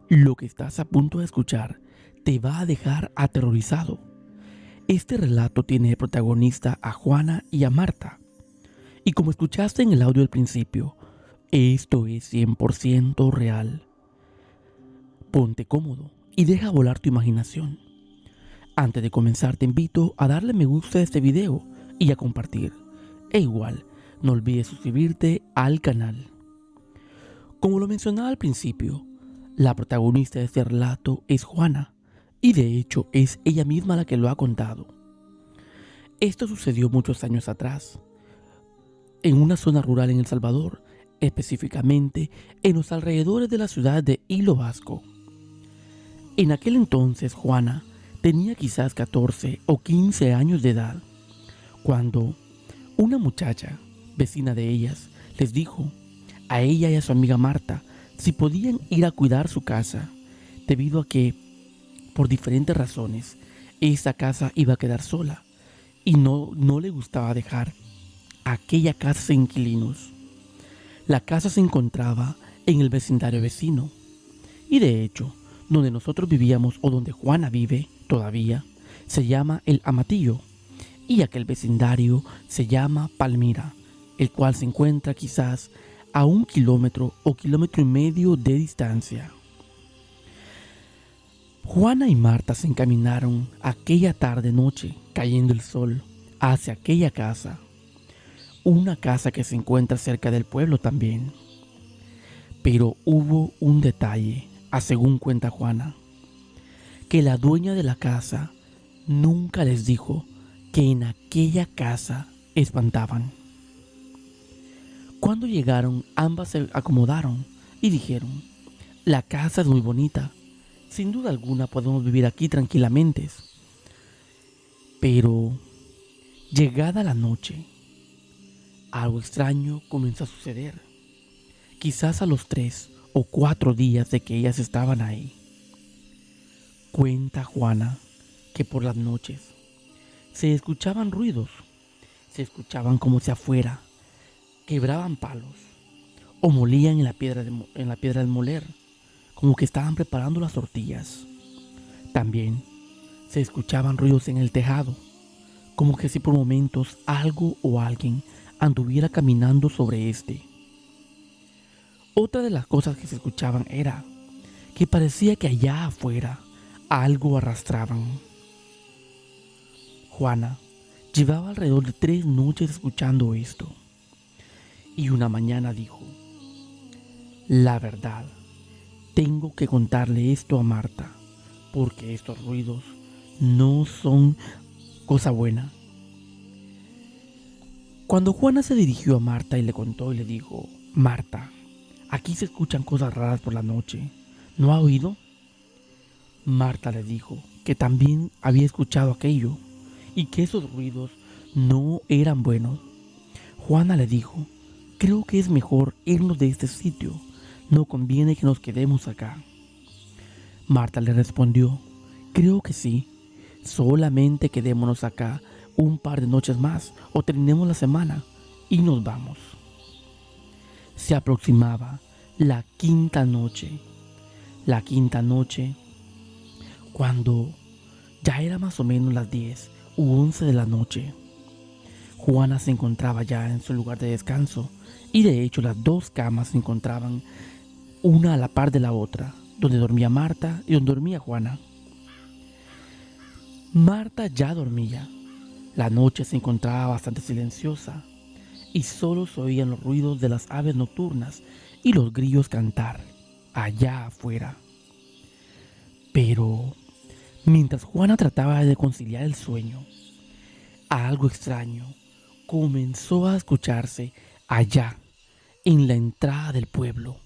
Lo que estás a punto de escuchar te va a dejar aterrorizado. Este relato tiene de protagonista a Juana y a Marta. Y como escuchaste en el audio al principio, esto es 100% real. Ponte cómodo y deja volar tu imaginación. Antes de comenzar te invito a darle me gusta a este video y a compartir. E igual, no olvides suscribirte al canal. Como lo mencionaba al principio, la protagonista de este relato es Juana, y de hecho es ella misma la que lo ha contado. Esto sucedió muchos años atrás, en una zona rural en El Salvador, específicamente en los alrededores de la ciudad de Hilo Vasco. En aquel entonces Juana tenía quizás 14 o 15 años de edad, cuando una muchacha, vecina de ellas, les dijo a ella y a su amiga Marta si podían ir a cuidar su casa, debido a que, por diferentes razones, esa casa iba a quedar sola y no le gustaba dejar aquella casa sin inquilinos. La casa se encontraba en el vecindario vecino y de hecho, donde nosotros vivíamos o donde Juana vive todavía, se llama El Amatillo y aquel vecindario se llama Palmira, el cual se encuentra quizás a 1 kilómetro o 1,5 kilómetros de distancia. Juana y Marta se encaminaron aquella tarde-noche, cayendo el sol, hacia aquella casa. Una casa que se encuentra cerca del pueblo también. Pero hubo un detalle, según cuenta Juana, que la dueña de la casa nunca les dijo que en aquella casa espantaban. Cuando llegaron, ambas se acomodaron y dijeron: la casa es muy bonita, sin duda alguna podemos vivir aquí tranquilamente. Pero, llegada la noche, algo extraño comenzó a suceder. Quizás a los 3 o 4 días de que ellas estaban ahí. Cuenta Juana que por las noches se escuchaban ruidos, se escuchaban como si afuera quebraban palos o molían en la piedra del moler, como que estaban preparando las tortillas. También se escuchaban ruidos en el tejado, como que si por momentos algo o alguien anduviera caminando sobre este. Otra de las cosas que se escuchaban era que parecía que allá afuera algo arrastraban. Juana llevaba alrededor de 3 noches escuchando esto. Y una mañana dijo: la verdad, tengo que contarle esto a Marta, porque estos ruidos no son cosa buena. Cuando Juana se dirigió a Marta y le contó y le dijo: Marta, aquí se escuchan cosas raras por la noche, ¿no ha oído? Marta le dijo que también había escuchado aquello y que esos ruidos no eran buenos. Juana le dijo: creo que es mejor irnos de este sitio, no conviene que nos quedemos acá. Marta le respondió: creo que sí, solamente quedémonos acá un par de noches más o terminemos la semana y nos vamos. Se aproximaba la quinta noche. La quinta noche, cuando ya era más o menos las 10 u 11 de la noche, Juana se encontraba ya en su lugar de descanso y de hecho las 2 camas se encontraban una a la par de la otra, donde dormía Marta y donde dormía Juana. Marta ya dormía. La noche se encontraba bastante silenciosa y solo se oían los ruidos de las aves nocturnas y los grillos cantar allá afuera. Pero mientras Juana trataba de conciliar el sueño, algo extraño comenzó a escucharse allá en la entrada del pueblo,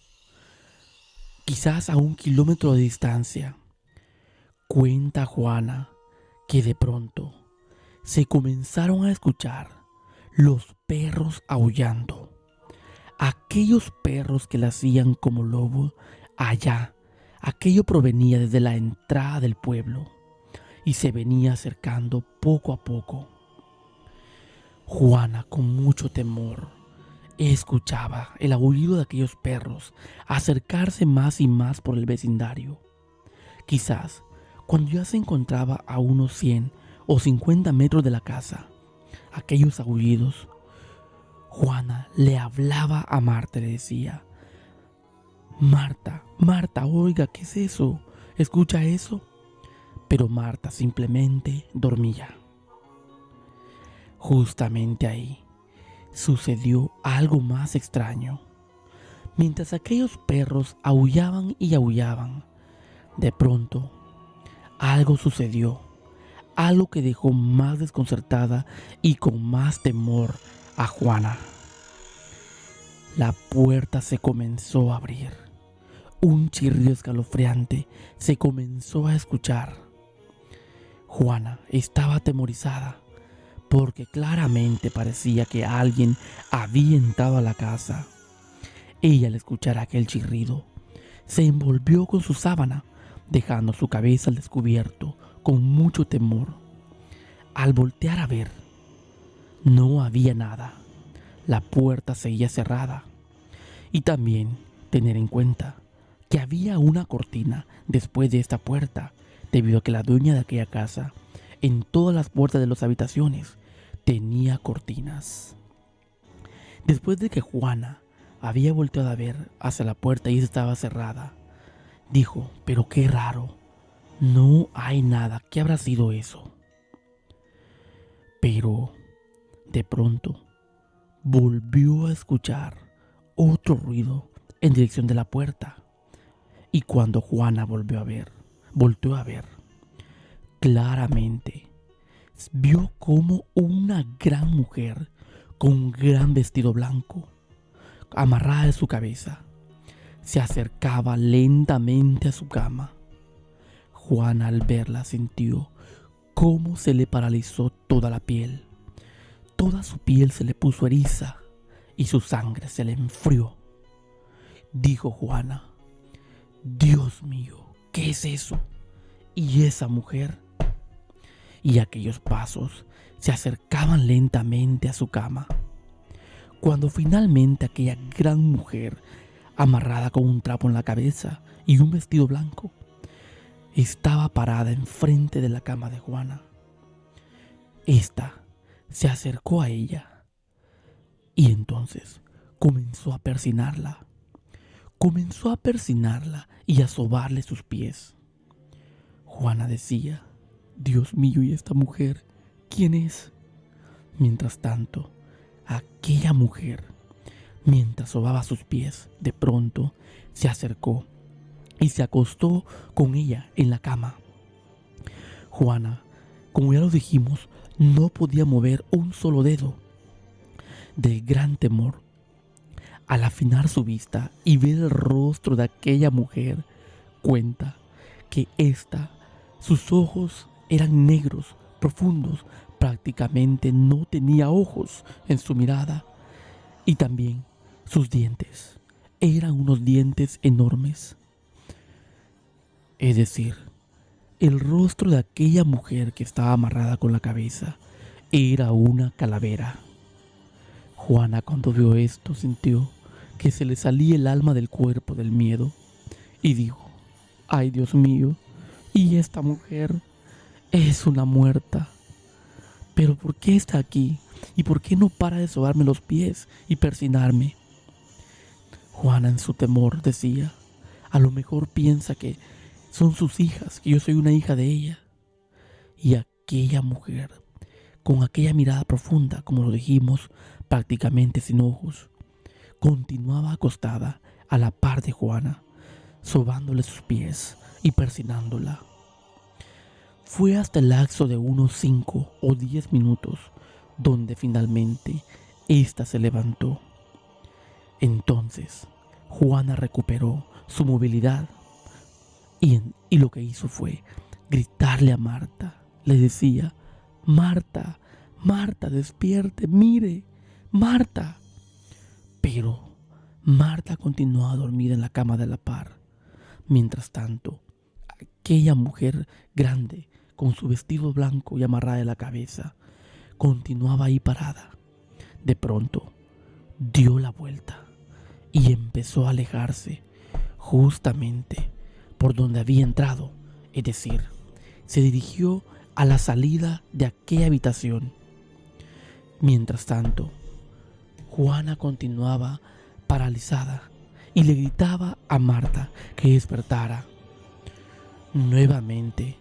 quizás a 1 kilómetro de distancia. Cuenta Juana que de pronto se comenzaron a escuchar los perros aullando, aquellos perros que la hacían como lobos allá. Aquello provenía desde la entrada del pueblo y se venía acercando poco a poco. Juana, con mucho temor, escuchaba el aullido de aquellos perros acercarse más y más por el vecindario. Quizás cuando ya se encontraba a unos 100 o 50 metros de la casa, aquellos aullidos, Juana le hablaba a Marta y le decía: Marta, Marta, oiga, ¿qué es eso? ¿Escucha eso? Pero Marta simplemente dormía. Justamente ahí sucedió algo más extraño. Mientras aquellos perros aullaban y aullaban, de pronto algo sucedió, algo que dejó más desconcertada y con más temor a Juana. La puerta se comenzó a abrir. Un chirrido escalofriante se comenzó a escuchar. Juana estaba atemorizada porque claramente parecía que alguien había entrado a la casa. Ella, al escuchar aquel chirrido, se envolvió con su sábana, dejando su cabeza al descubierto con mucho temor. Al voltear a ver, no había nada. La puerta seguía cerrada. Y también tener en cuenta que había una cortina después de esta puerta, debido a que la dueña de aquella casa, en todas las puertas de las habitaciones, tenía cortinas. Después de que Juana había volteado a ver hacia la puerta y estaba cerrada, dijo: pero qué raro, no hay nada, ¿qué habrá sido eso? Pero de pronto volvió a escuchar otro ruido en dirección de la puerta. Y cuando Juana volteó a ver, claramente vio como una gran mujer con un gran vestido blanco, amarrada de su cabeza, se acercaba lentamente a su cama. Juana, al verla, sintió cómo se le paralizó toda la piel. Toda su piel se le puso eriza y su sangre se le enfrió. Dijo Juana: Dios mío, ¿qué es eso? ¿Y esa mujer? Y aquellos pasos se acercaban lentamente a su cama. Cuando finalmente aquella gran mujer, amarrada con un trapo en la cabeza y un vestido blanco, estaba parada enfrente de la cama de Juana. Esta se acercó a ella y entonces comenzó a persinarla. Comenzó a persinarla y a sobarle sus pies. Juana decía: Dios mío, ¿y esta mujer quién es. Mientras tanto, aquella mujer, mientras sobaba sus pies, de pronto se acercó y se acostó con ella en la cama. Juana, como ya lo dijimos, no podía mover un solo dedo. Del gran temor, al afinar su vista y ver el rostro de aquella mujer, cuenta que sus ojos eran negros, profundos, prácticamente no tenía ojos en su mirada. Y también sus dientes eran unos dientes enormes. Es decir, el rostro de aquella mujer que estaba amarrada con la cabeza era una calavera. Juana, cuando vio esto, sintió que se le salía el alma del cuerpo del miedo y dijo: ay, Dios mío, y esta mujer es una muerta. Pero ¿por qué está aquí? ¿Y por qué no para de sobarme los pies y persinarme? Juana, en su temor, decía: a lo mejor piensa que son sus hijas, que yo soy una hija de ella. Y aquella mujer, con aquella mirada profunda, como lo dijimos, prácticamente sin ojos, continuaba acostada a la par de Juana, sobándole sus pies y persinándola. Fue hasta el lapso de unos 5 o 10 minutos donde finalmente ésta se levantó. Entonces Juana recuperó su movilidad y lo que hizo fue gritarle a Marta. Le decía: Marta, Marta, despierte, mire, Marta. Pero Marta continuaba dormida en la cama de la par. Mientras tanto, aquella mujer grande, con su vestido blanco y amarrada de la cabeza, continuaba ahí parada. De pronto, dio la vuelta y empezó a alejarse justamente por donde había entrado. Es decir, se dirigió a la salida de aquella habitación. Mientras tanto, Juana continuaba paralizada y le gritaba a Marta que despertara. Nuevamente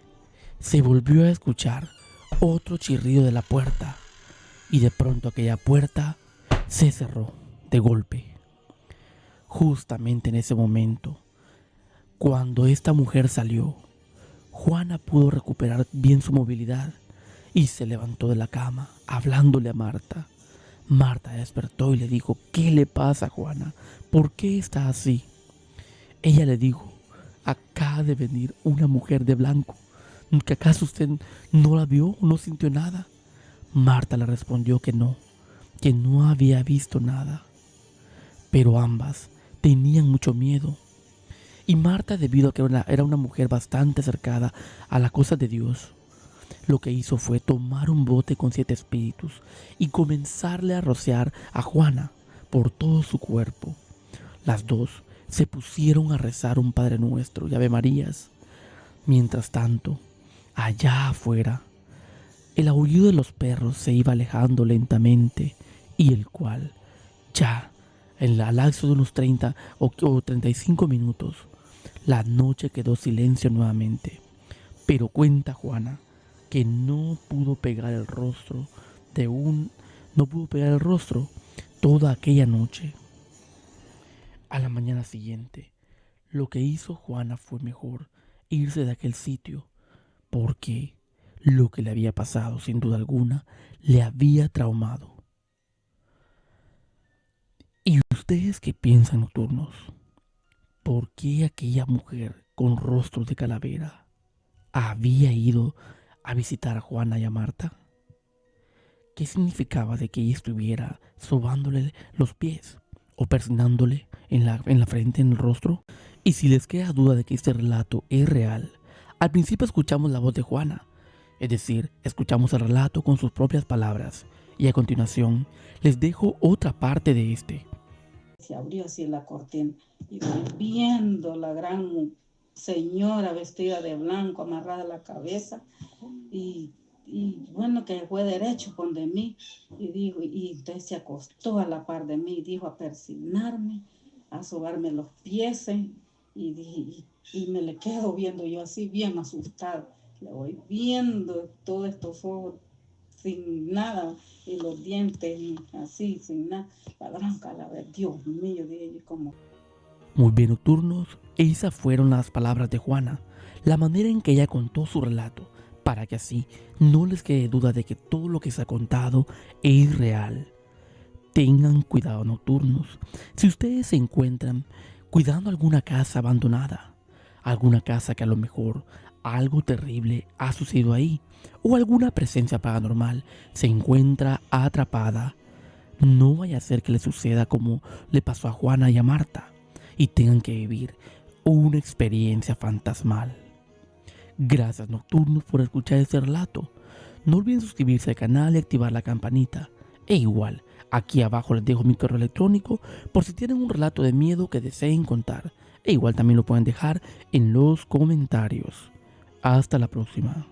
se volvió a escuchar otro chirrido de la puerta y de pronto aquella puerta se cerró de golpe. Justamente en ese momento, cuando esta mujer salió, Juana pudo recuperar bien su movilidad y se levantó de la cama hablándole a Marta. Marta despertó y le dijo: ¿qué le pasa, Juana? ¿Por qué está así? Ella le dijo: acaba de venir una mujer de blanco. ¿Que acaso usted no la vio o no sintió nada? Marta le respondió que no había visto nada. Pero ambas tenían mucho miedo. Y Marta, debido a que era una mujer bastante acercada a las cosas de Dios, lo que hizo fue tomar un bote con 7 espíritus y comenzarle a rociar a Juana por todo su cuerpo. Las dos se pusieron a rezar un Padre Nuestro y Ave Marías. Mientras tanto, allá afuera, el aullido de los perros se iba alejando lentamente y el cual, ya en el lapso de unos 30 o 35 minutos, la noche quedó silencio nuevamente. Pero cuenta Juana que no pudo pegar el rostro toda aquella noche. A la mañana siguiente, lo que hizo Juana fue mejor irse de aquel sitio, porque lo que le había pasado, sin duda alguna, le había traumado. ¿Y ustedes qué piensan, nocturnos? ¿Por qué aquella mujer con rostro de calavera había ido a visitar a Juana y a Marta? ¿Qué significaba de que ella estuviera sobándole los pies o persinándole en la frente, en el rostro? Y si les queda duda de que este relato es real, al principio escuchamos la voz de Juana, es decir, escuchamos el relato con sus propias palabras, y a continuación les dejo otra parte de este. Se abrió así la cortina y voy viendo la gran señora vestida de blanco, amarrada a la cabeza, y bueno, que fue derecho con de mí, y entonces se acostó a la par de mí, dijo a persignarme, a sobarme los pies, y me le quedo viendo yo así bien asustada. Le voy viendo todos estos ojos sin nada, y los dientes así, sin nada. La gran calavera, Dios mío, dije yo, como... Muy bien, nocturnos, esas fueron las palabras de Juana, la manera en que ella contó su relato, para que así no les quede duda de que todo lo que se ha contado es real. Tengan cuidado, nocturnos. Si ustedes se encuentran cuidando alguna casa abandonada, alguna casa que a lo mejor algo terrible ha sucedido ahí, o alguna presencia paranormal se encuentra atrapada, no vaya a ser que le suceda como le pasó a Juana y a Marta, y tengan que vivir una experiencia fantasmal. Gracias, nocturnos, por escuchar este relato. No olviden suscribirse al canal y activar la campanita. E igual, aquí abajo les dejo mi correo electrónico por si tienen un relato de miedo que deseen contar. E igual también lo pueden dejar en los comentarios. Hasta la próxima.